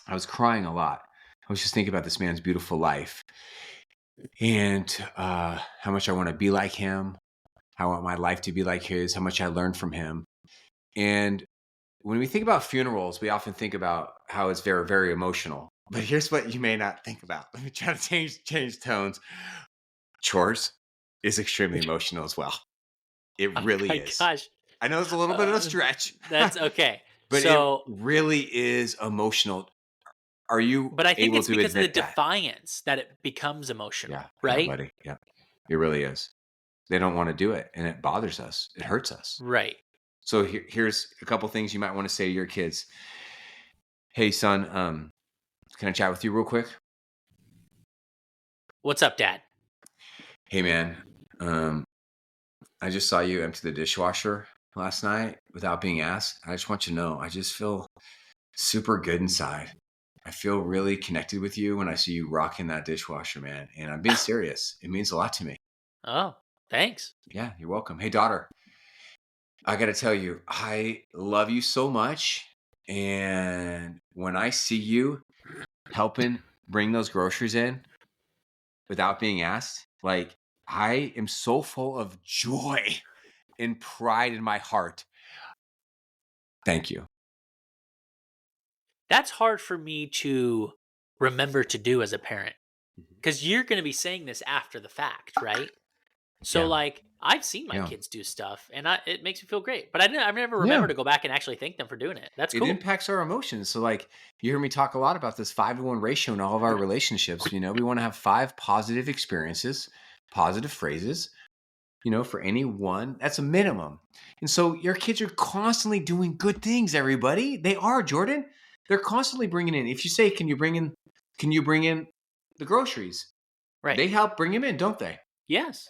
I was crying a lot. I was just thinking about this man's beautiful life and how much I want to be like him. I want my life to be like his, how much I learned from him. And when we think about funerals, we often think about how it's very, very emotional. But here's what you may not think about. Let me try to change tones. Chores is extremely emotional as well. It really my is. gosh. I know it's a little bit of a stretch. That's okay. But so, it really is emotional. Are you but I think able it's to because of the admit that? defiance that it becomes emotional, Yeah, right? buddy. Yeah, it really is. They don't want to do it, and it bothers us. It hurts us. Right. So here's a couple things you might want to say to your kids. Hey, son, can I chat with you real quick? What's up, Dad? Hey, man, I just saw you empty the dishwasher last night without being asked. I just want you to know, I just feel super good inside. I feel really connected with you when I see you rocking that dishwasher, man. And I'm being serious. It means a lot to me. Oh, thanks. Yeah, you're welcome. Hey, daughter, I got to tell you, I love you so much. And when I see you helping bring those groceries in without being asked, like, I am so full of joy and pride in my heart. Thank you. That's hard for me to remember to do as a parent because you're going to be saying this after the fact, right? So, Yeah. like, I've seen my Yeah. kids do stuff, and it makes me feel great. But I've never Yeah. remembered to go back and actually thank them for doing it. That's It cool. impacts our emotions. So, like, you hear me talk a lot about this 5-to-1 ratio in all of our relationships. You know, we want to have 5 positive experiences, positive phrases, you know, for any one. That's a minimum. And so your kids are constantly doing good things, everybody. They are, Jordan. They're constantly bringing in. If you say, can you bring in the groceries? Right. They help bring them in, don't they? Yes.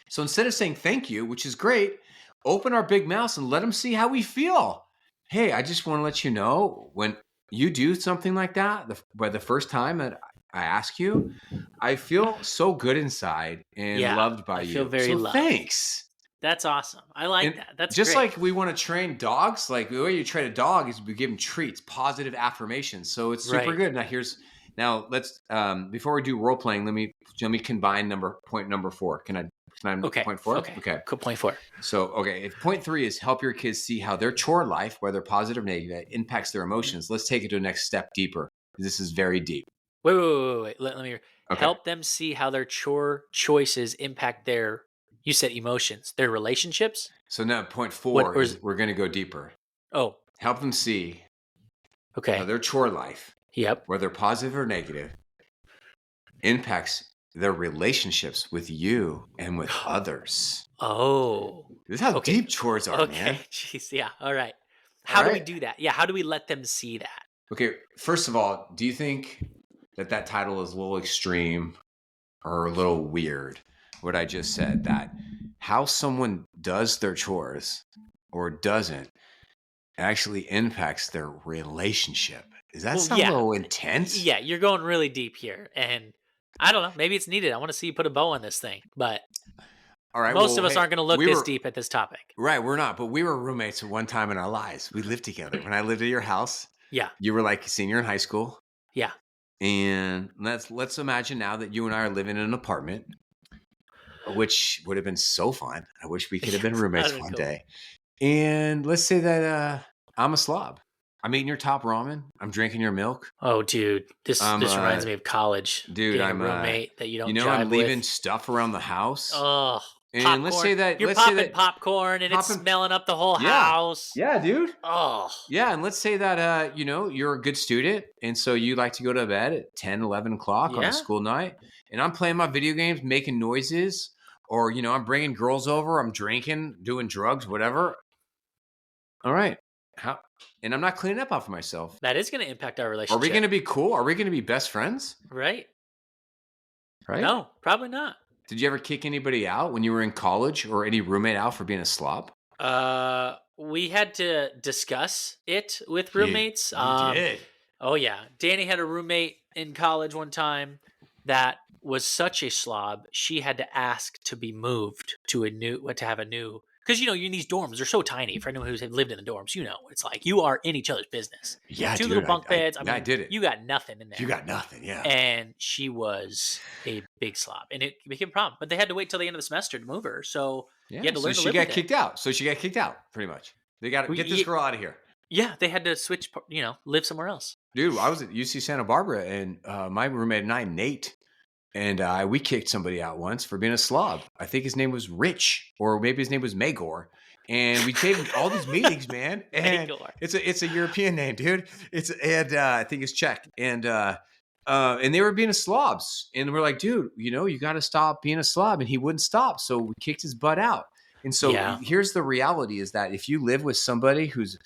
So instead of saying thank you, which is great, open our big mouths and let them see how we feel. Hey, I just want to let you know when you do something like that, by the first time that I ask you, I feel so good inside and Yeah. loved by I feel you. very So loved. thanks. That's awesome. I like And that. That's just great. like we want to train dogs, like the way you train a dog is we give them treats, positive affirmations. So it's super Right. good. Now let's before we do role playing, let me combine point number 4. Can I Okay. point 4? Okay. Cool. Point 4. So, okay, if point 3 is help your kids see how their chore life, whether positive or negative, impacts their emotions, let's take it to the next step deeper. This is very deep. Wait. Let me Okay. help them see how their chore choices impact their, you said emotions, their relationships. So now point 4 is we're going to go deeper. Oh, Help them see how okay. their chore life, Yep. whether positive or negative, impacts their relationships with you and with others. Oh. This is how Okay. deep chores are, man. Okay. Jeez. Yeah. All right. All How do we right. do that? Yeah. How do we let them see that? Okay, first of all, do you think that title is a little extreme or a little weird? What I just said, that how someone does their chores or doesn't actually impacts their relationship. Does that sound a little intense? Yeah. You're going really deep here. And I don't know. Maybe it's needed. I want to see you put a bow on this thing. But All right. most Well, of us hey, aren't going to look this deep at this topic. Right. We're not, but we were roommates at one time in our lives. We lived together. When I lived at your house, Yeah. you were like a senior in high school. Yeah. And let's imagine now that you and I are living in an apartment, which would have been so fun. I wish we could have been roommates one day. And let's say that I'm a slob. I'm eating your top ramen. I'm drinking your milk. Oh, dude, this reminds me of college. Dude, I'm a roommate that you don't. I'm leaving with. stuff around the house. Oh, and popcorn. let's say that you're popping popcorn and it's smelling up the whole house. Yeah, dude. Oh, yeah. And let's say that you're a good student, and so you like to go to bed at 10, 11 o'clock on a school night, and I'm playing my video games, making noises, or I'm bringing girls over, I'm drinking, doing drugs, whatever. All right. And I'm not cleaning up after myself. That is going to impact our relationship. Are we going to be cool? Are we going to be best friends? Right. Right? No, probably not. Did you ever kick anybody out when you were in college, or any roommate out for being a slob? We had to discuss it with roommates. You did. Oh yeah. Danny had a roommate in college one time that was such a slob, she had to ask to be moved to have a new, because you're in these dorms, they're so tiny. For anyone who's lived in the dorms, it's like you are in each other's business. Yeah, Two little dude. bunk beds. I I mean, did it. you got nothing in You there. got nothing. Yeah. And she was a big slob, and it became a problem. But they had to wait till the end of the semester to move her, so you Yeah. had to So learn to she live got with it. kicked out. Pretty much. They got to get this girl out of here. Yeah, they had to switch. Live somewhere else. Dude, I was at UC Santa Barbara, and my roommate and I, Nate, and we kicked somebody out once for being a slob. I think his name was Rich, or maybe his name was Magor. And we gave all these meetings, man. And Magor. it's a European name, dude. I think it's Czech. And they were being a slobs. And we're like, dude, you got to stop being a slob. And he wouldn't stop. So we kicked his butt out. And so here's the reality is that if you live with somebody who's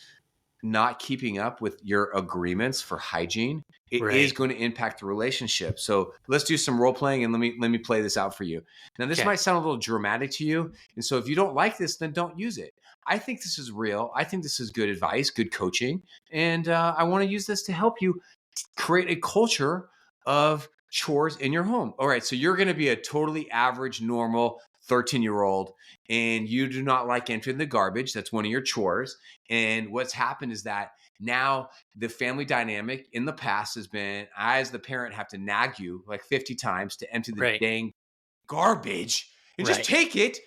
not keeping up with your agreements for hygiene, it is going to impact the relationship. So let's do some role playing, and let me play this out for you. Now, this might sound a little dramatic to you, and so if you don't like this, then don't use it. I think this is real. I think this is good advice, good coaching, and I want to use this to help you create a culture of chores in your home. All right, so you're going to be a totally average, normal 13-year-old, and you do not like emptying the garbage. That's one of your chores. And what's happened is that now the family dynamic in the past has been, I as the parent have to nag you like 50 times to empty the dang garbage and just take it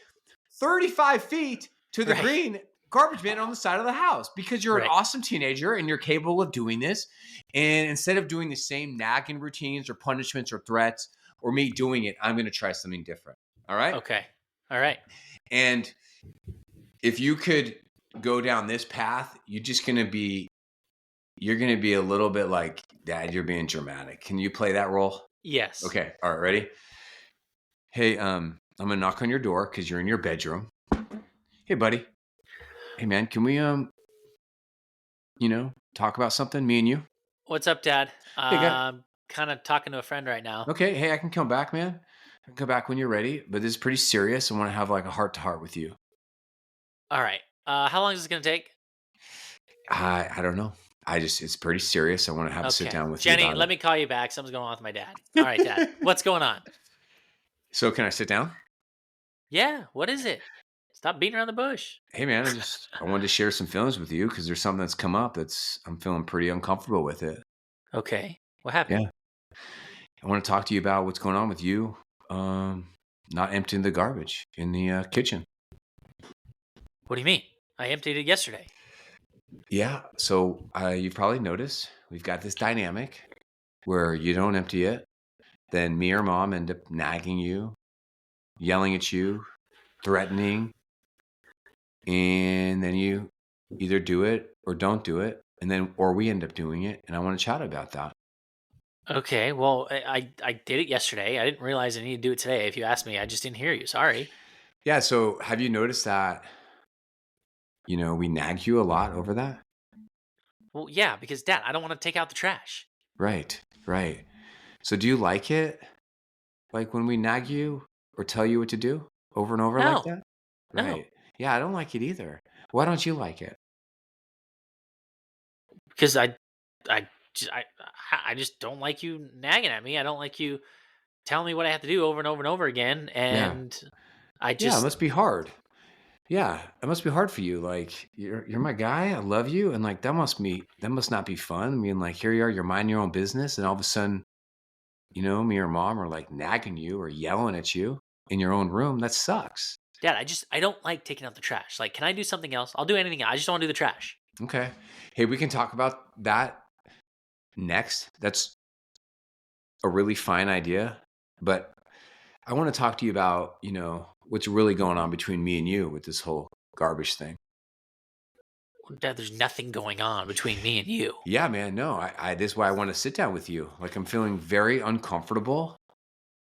35 feet to the green garbage bin on the side of the house, because you're an awesome teenager and you're capable of doing this. And instead of doing the same nagging routines or punishments or threats or me doing it, I'm going to try something different. All right? Okay. All right. And if you could go down this path, you're going to be a little bit like, Dad, you're being dramatic. Can you play that role? Yes. Okay. All right. Ready? Hey, I'm going to knock on your door because you're in your bedroom. Hey, buddy. Hey, man, can we, talk about something, me and you? What's up, Dad? I'm kind of talking to a friend right now. Okay. Hey, I can come back, man. I can come back when you're ready, but this is pretty serious. I want to have like a heart-to-heart with you. All right. How long is this going to take? I don't know. It's pretty serious. I want to have a sit down with Jenny, you about let me call you back. Something's going on with my dad. All right, Dad. What's going on? So can I sit down? Yeah. What is it? Stop beating around the bush. Hey, man, I wanted to share some feelings with you because there's something that's come up I'm feeling pretty uncomfortable with it. Okay. What happened? Yeah. I want to talk to you about what's going on with you not emptying the garbage in the kitchen. What do you mean? I emptied it yesterday. Yeah. So you've probably noticed we've got this dynamic where you don't empty it. Then me or Mom end up nagging you, yelling at you, threatening. And then you either do it or don't do it. Or we end up doing it. And I want to chat about that. Okay. Well, I did it yesterday. I didn't realize I needed to do it today. If you asked me, I just didn't hear you. Sorry. Yeah. So have you noticed that, we nag you a lot over that? Well, yeah, because Dad, I don't want to take out the trash. Right. So do you like it? Like when we nag you or tell you what to do over and over like that? Right. No. Yeah, I don't like it either. Why don't you like it? Because I just don't like you nagging at me. I don't like you telling me what I have to do over and over and over again. And it must be hard. Yeah, it must be hard for you. Like you're my guy. I love you, and like that must not be fun. I mean, like here you are, you're minding your own business, and all of a sudden, me or Mom are like nagging you or yelling at you in your own room. That sucks. Dad, I don't like taking out the trash. Like, can I do something else? I'll do anything else. I just don't want to do the trash. Okay. Hey, we can talk about that next. That's a really fine idea, but I want to talk to you about, what's really going on between me and you with this whole garbage thing. Dad, there's nothing going on between me and you. Yeah, man. No, this is why I want to sit down with you. Like I'm feeling very uncomfortable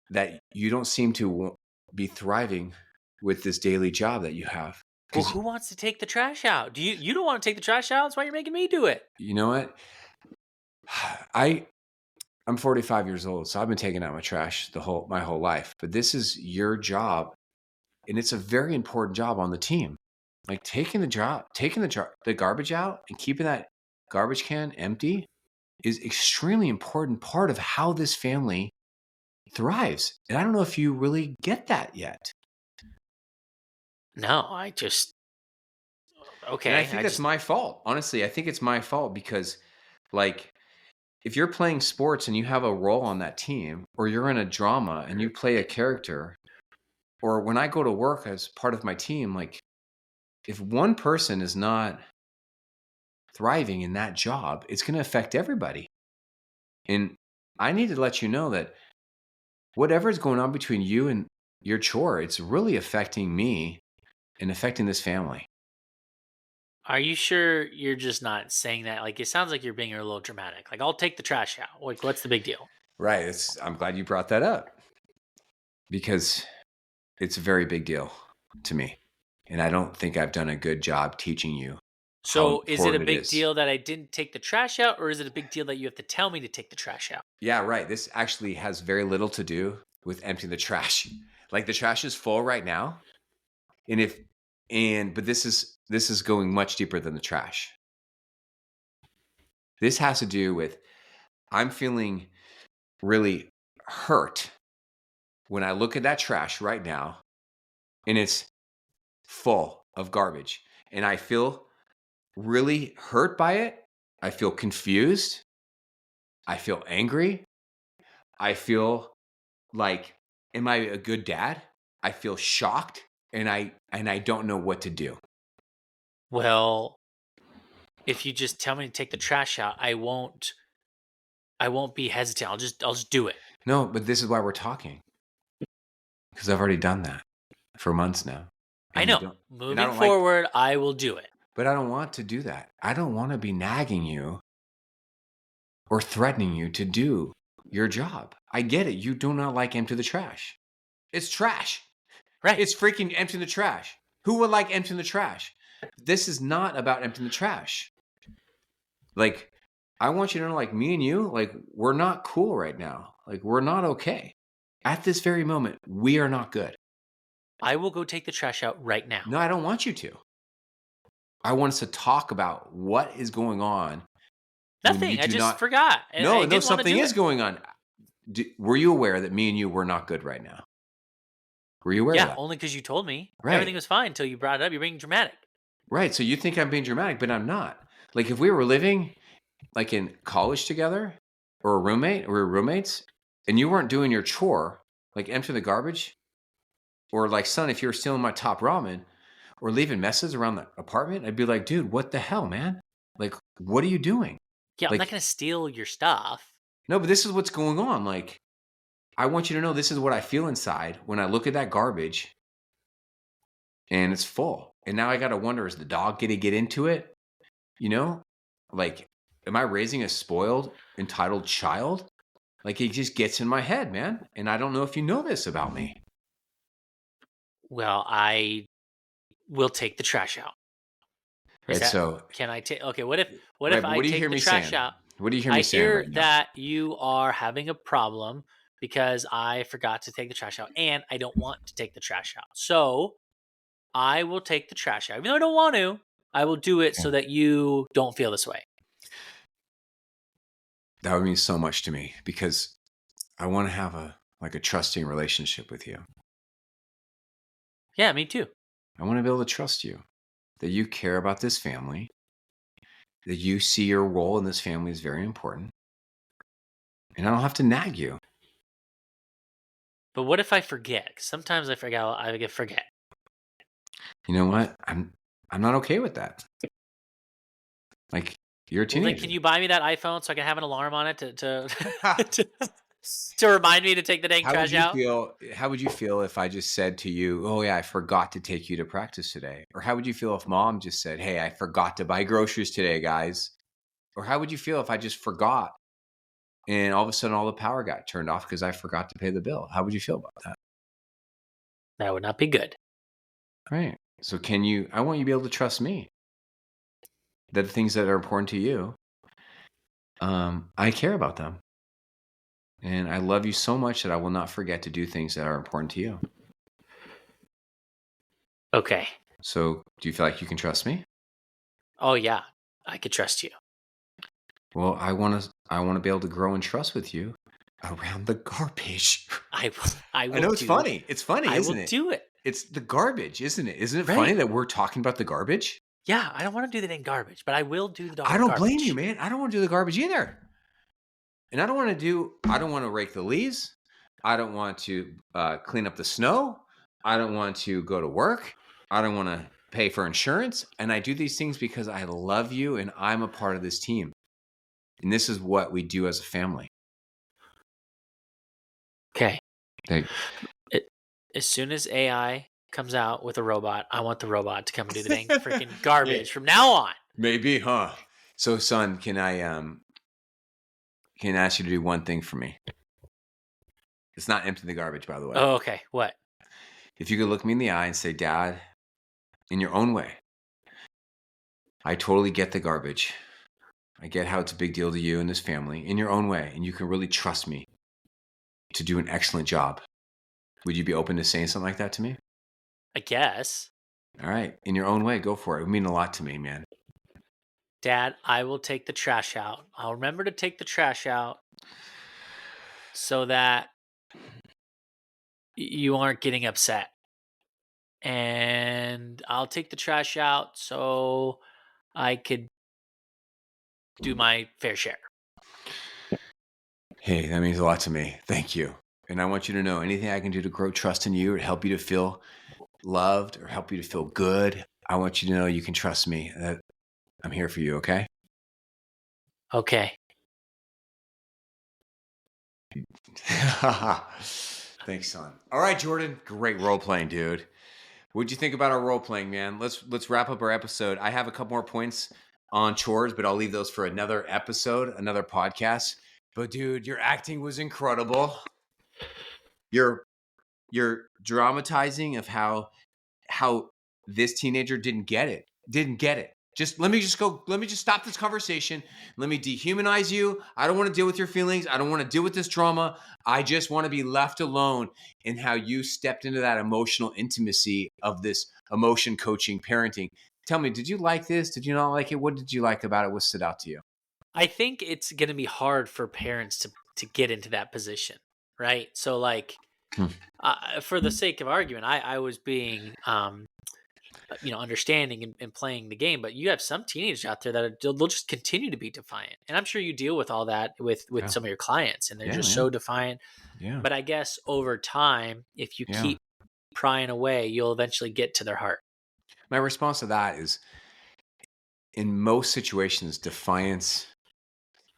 that you don't seem to be thriving with this daily job that you have. Well, who wants to take the trash out? You don't want to take the trash out? That's why you're making me do it. You know what? I'm 45 years old, so I've been taking out my trash my whole life. But this is your job, and it's a very important job on the team. Like taking the garbage out and keeping that garbage can empty is extremely important part of how this family thrives. And I don't know if you really get that yet. No, okay. And I think that's my fault. Honestly, I think it's my fault because, like, if you're playing sports and you have a role on that team, or you're in a drama and you play a character, or when I go to work as part of my team, like, if one person is not thriving in that job, it's going to affect everybody. And I need to let you know that whatever is going on between you and your chore, it's really affecting me and affecting this family. Are you sure you're just not saying that? Like, it sounds like you're being a little dramatic. Like, I'll take the trash out. Like, what's the big deal? Right. I'm glad you brought that up because it's a very big deal to me. And I don't think I've done a good job teaching you. So is it a big deal that I didn't take the trash out, or is it a big deal that you have to tell me to take the trash out? Yeah, right. This actually has very little to do with emptying the trash. Like, the trash is full right now. But this is going much deeper than the trash. This has to do with, I'm feeling really hurt when I look at that trash right now and it's full of garbage. And I feel really hurt by it. I feel confused. I feel angry. I feel like, am I a good dad? I feel shocked and I don't know what to do. Well, if you just tell me to take the trash out, I won't be hesitant. I'll just do it. No, but this is why we're talking. Because I've already done that for months now. I know. Moving forward, I will do it. But I don't want to do that. I don't want to be nagging you or threatening you to do your job. I get it. You do not like empty the trash. It's trash. Right. It's freaking emptying the trash. Who would like emptying the trash? This is not about emptying the trash. Like, I want you to know, like, me and you, like, we're not cool right now. Like, we're not okay. At this very moment, we are not good. I will go take the trash out right now. No, I don't want you to. I want us to talk about what is going on. Nothing. I just forgot. No, something is going on. Were you aware that me and you were not good right now? Were you aware of that? Yeah, only because you told me. Right. Everything was fine until you brought it up. You're being dramatic. Right. So you think I'm being dramatic, but I'm not. Like, if we were living, like, in college together, or we were roommates, and you weren't doing your chore, like empty the garbage, or like, son, if you were stealing my top ramen, or leaving messes around the apartment, I'd be like, dude, what the hell, man? Like, what are you doing? Yeah, I'm not going to steal your stuff. No, but this is what's going on. Like, I want you to know this is what I feel inside when I look at that garbage and it's full. And now I got to wonder, is the dog going to get into it? You know, like, am I raising a spoiled, entitled child? Like, it just gets in my head, man. And I don't know if you know this about me. Well, I will take the trash out. Right, so can I take? Okay, what if I take the trash out? What do you hear me saying? I hear that you are having a problem because I forgot to take the trash out, and I don't want to take the trash out. So I will take the trash out, even though I don't want to. I will do it so that you don't feel this way. That would mean so much to me because I want to have a trusting relationship with you. Yeah, me too. I want to be able to trust you, that you care about this family, that you see your role in this family is very important, and I don't have to nag you. But what if I forget? 'Cause sometimes I forget. I forget. You know what? I'm not okay with that. Like, you're a teenager. Well, then can you buy me that iPhone so I can have an alarm on it to remind me to take the dang trash out? How would you feel if I just said to you, oh yeah, I forgot to take you to practice today? Or how would you feel if mom just said, hey, I forgot to buy groceries today, guys? Or how would you feel if I just forgot and all of a sudden all the power got turned off because I forgot to pay the bill? How would you feel about that? That would not be good. Right. So I want you to be able to trust me. That the things that are important to you, I care about them. And I love you so much that I will not forget to do things that are important to you. Okay. So do you feel like you can trust me? Oh, yeah. I could trust you. Well, I want to be able to grow in trust with you. around the garbage. I I know it's funny. It's funny, I will isn't it? do it. It's the garbage, isn't it? Isn't it funny Right. that we're talking about the garbage? Yeah, I don't wanna do the dang garbage, but I will do the I don't blame you, garbage. man. I don't wanna do the garbage either. And I don't wanna rake the leaves. I don't want to, clean up the snow. I don't want to go to work. I don't wanna pay for insurance, and I do these things because I love you and I'm a part of this team. And this is what we do as a family. Okay. They As soon as AI comes out with a robot, I want the robot to come and do the dang freaking garbage from now on. Maybe, huh? So, son, can I ask you to do one thing for me? It's not empty the garbage, by the way. Oh, okay. What? If you could look me in the eye and say, Dad, in your own way, I totally get the garbage. I get how it's a big deal to you and this family in your own way, and you can really trust me to do an excellent job. Would you be open to saying something like that to me? I guess. All right. In your own way, go for it. It would mean a lot to me, man. Dad, I will take the trash out. I'll remember to take the trash out so that you aren't getting upset. And I'll take the trash out so I could do my fair share. Hey, that means a lot to me. Thank you. And I want you to know anything I can do to grow trust in you or help you to feel loved or help you to feel good, I want you to know you can trust me. That I'm here for you, okay? Okay. Thanks, son. All right, Jordan. Great role playing, dude. What'd you think about our role playing, man? Let's wrap up our episode. I have a couple more points on chores, but I'll leave those for another episode, another podcast. But dude, your acting was incredible. Your dramatizing of how this teenager didn't get it. Let me just stop this conversation. Let me dehumanize you. I don't want to deal with your feelings. I don't want to deal with this drama. I just want to be left alone in how you stepped into that emotional intimacy of this emotion coaching parenting. Tell me, did you like this? Did you not like it? What did you like about it? What stood out to you? I think it's going to be hard for parents to get into that position, right? So like for the sake of argument, I was being understanding and playing the game, but you have some teenagers out there that they'll just continue to be defiant, and I'm sure you deal with all that with Yeah. some of your clients, and they're just man. so defiant. Yeah. But I guess over time, if you keep prying away, you'll eventually get to their heart. My response to that is, in most situations, defiance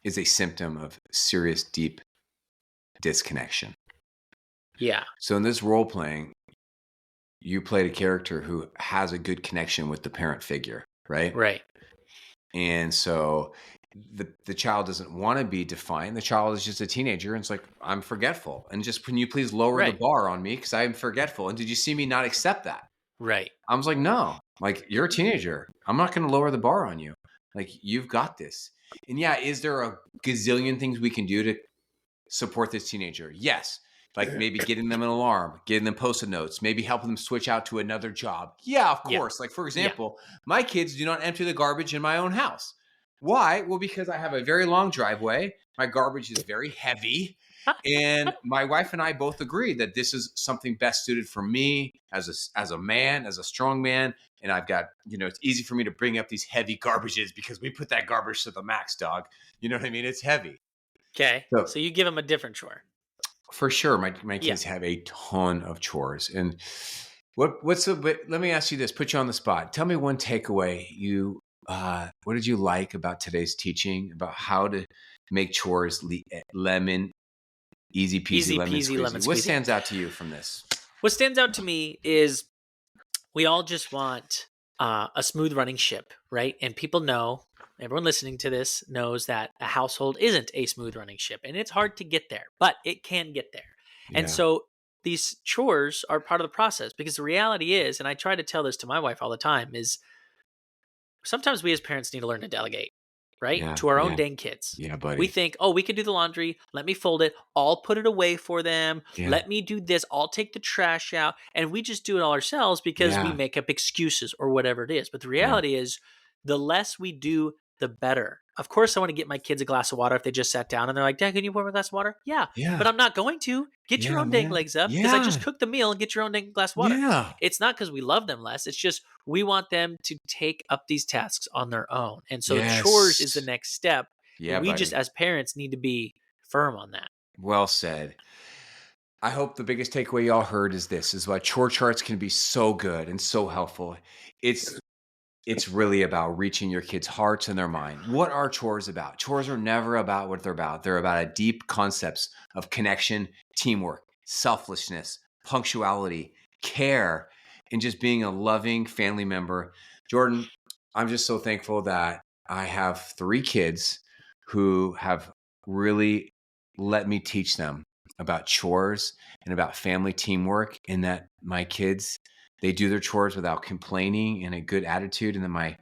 is a symptom of serious, deep disconnection. Yeah. So in this role playing, you played a character who has a good connection with the parent figure, right? Right. And so the child doesn't want to be defiant. The child is just a teenager, and it's like, I'm forgetful, and just can you please lower the bar on me because I'm forgetful? And did you see me not accept that? Right. I was like, no, like, you're a teenager. I'm not going to lower the bar on you. Like, you've got this. And yeah, is there a gazillion things we can do to support this teenager? Yes. Like maybe getting them an alarm, getting them Post-it notes, maybe helping them switch out to another job. Yeah, of course. Like, for example, my kids do not empty the garbage in my own house. Why? Well, because I have a very long driveway. My garbage is very heavy. And my wife and I both agree that this is something best suited for me as a man, as a strong man. And I've got, it's easy for me to bring up these heavy garbages because we put that garbage to the max, dog. You know what I mean? It's heavy. Okay. So you give them a different chore. For sure. My kids have a ton of chores. And but let me ask you this, put you on the spot. Tell me one takeaway what did you like about today's teaching about how to make chores easy-peasy, lemon-squeezy? What stands out to you from this? What stands out to me is we all just want a smooth running ship, right? And people know, everyone listening to this knows that a household isn't a smooth running ship, and it's hard to get there, but it can get there. Yeah. And so these chores are part of the process, because the reality is, and I try to tell this to my wife all the time, is sometimes we as parents need to learn to delegate, right? To our own dang kids. Yeah, buddy. We think, oh, we can do the laundry. Let me fold it. I'll put it away for them. Yeah. Let me do this. I'll take the trash out. And we just do it all ourselves because we make up excuses or whatever it is. But the reality is, the less we do the better. Of course, I want to get my kids a glass of water if they just sat down and they're like, Dad, can you pour me a glass of water? Yeah, but Yeah. I'm not going to. Get your Yeah, own dang man. legs up because I just Yeah. cooked the meal and get your own dang glass of water. Yeah. It's not because we love them less. It's just we want them to take up these tasks on their own. And so chores is the Yes. next step. Yeah, We just, buddy. as parents, need to be firm on that. Well said. I hope the biggest takeaway y'all heard is this, is why chore charts can be so good and so helpful. It's really about reaching your kids' hearts and their mind. What are chores about? Chores are never about what they're about. They're about a deep concepts of connection, teamwork, selflessness, punctuality, care, and just being a loving family member. Jordan, I'm just so thankful that I have 3 kids who have really let me teach them about chores and about family teamwork, and that my kids, they do their chores without complaining and a good attitude, and then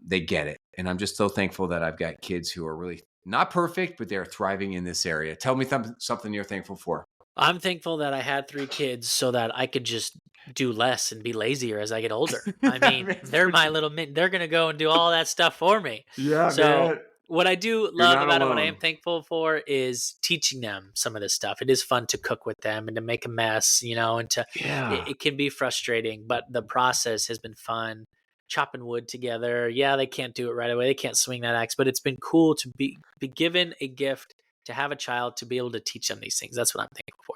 they get it. And I'm just so thankful that I've got kids who are really not perfect, but they're thriving in this area. Tell me something you're thankful for. I'm thankful that I had 3 kids so that I could just do less and be lazier as I get older. I mean, they're my little they're going to go and do all that stuff for me. Yeah, So, man. what I do You're love not about it, what I am alone. thankful for is teaching them some of this stuff. It is fun to cook with them and to make a mess, and Yeah. it can be frustrating, but the process has been fun. Chopping wood together. Yeah, they can't do it right away. They can't swing that axe, but it's been cool to be given a gift to have a child to be able to teach them these things. That's what I'm thankful for.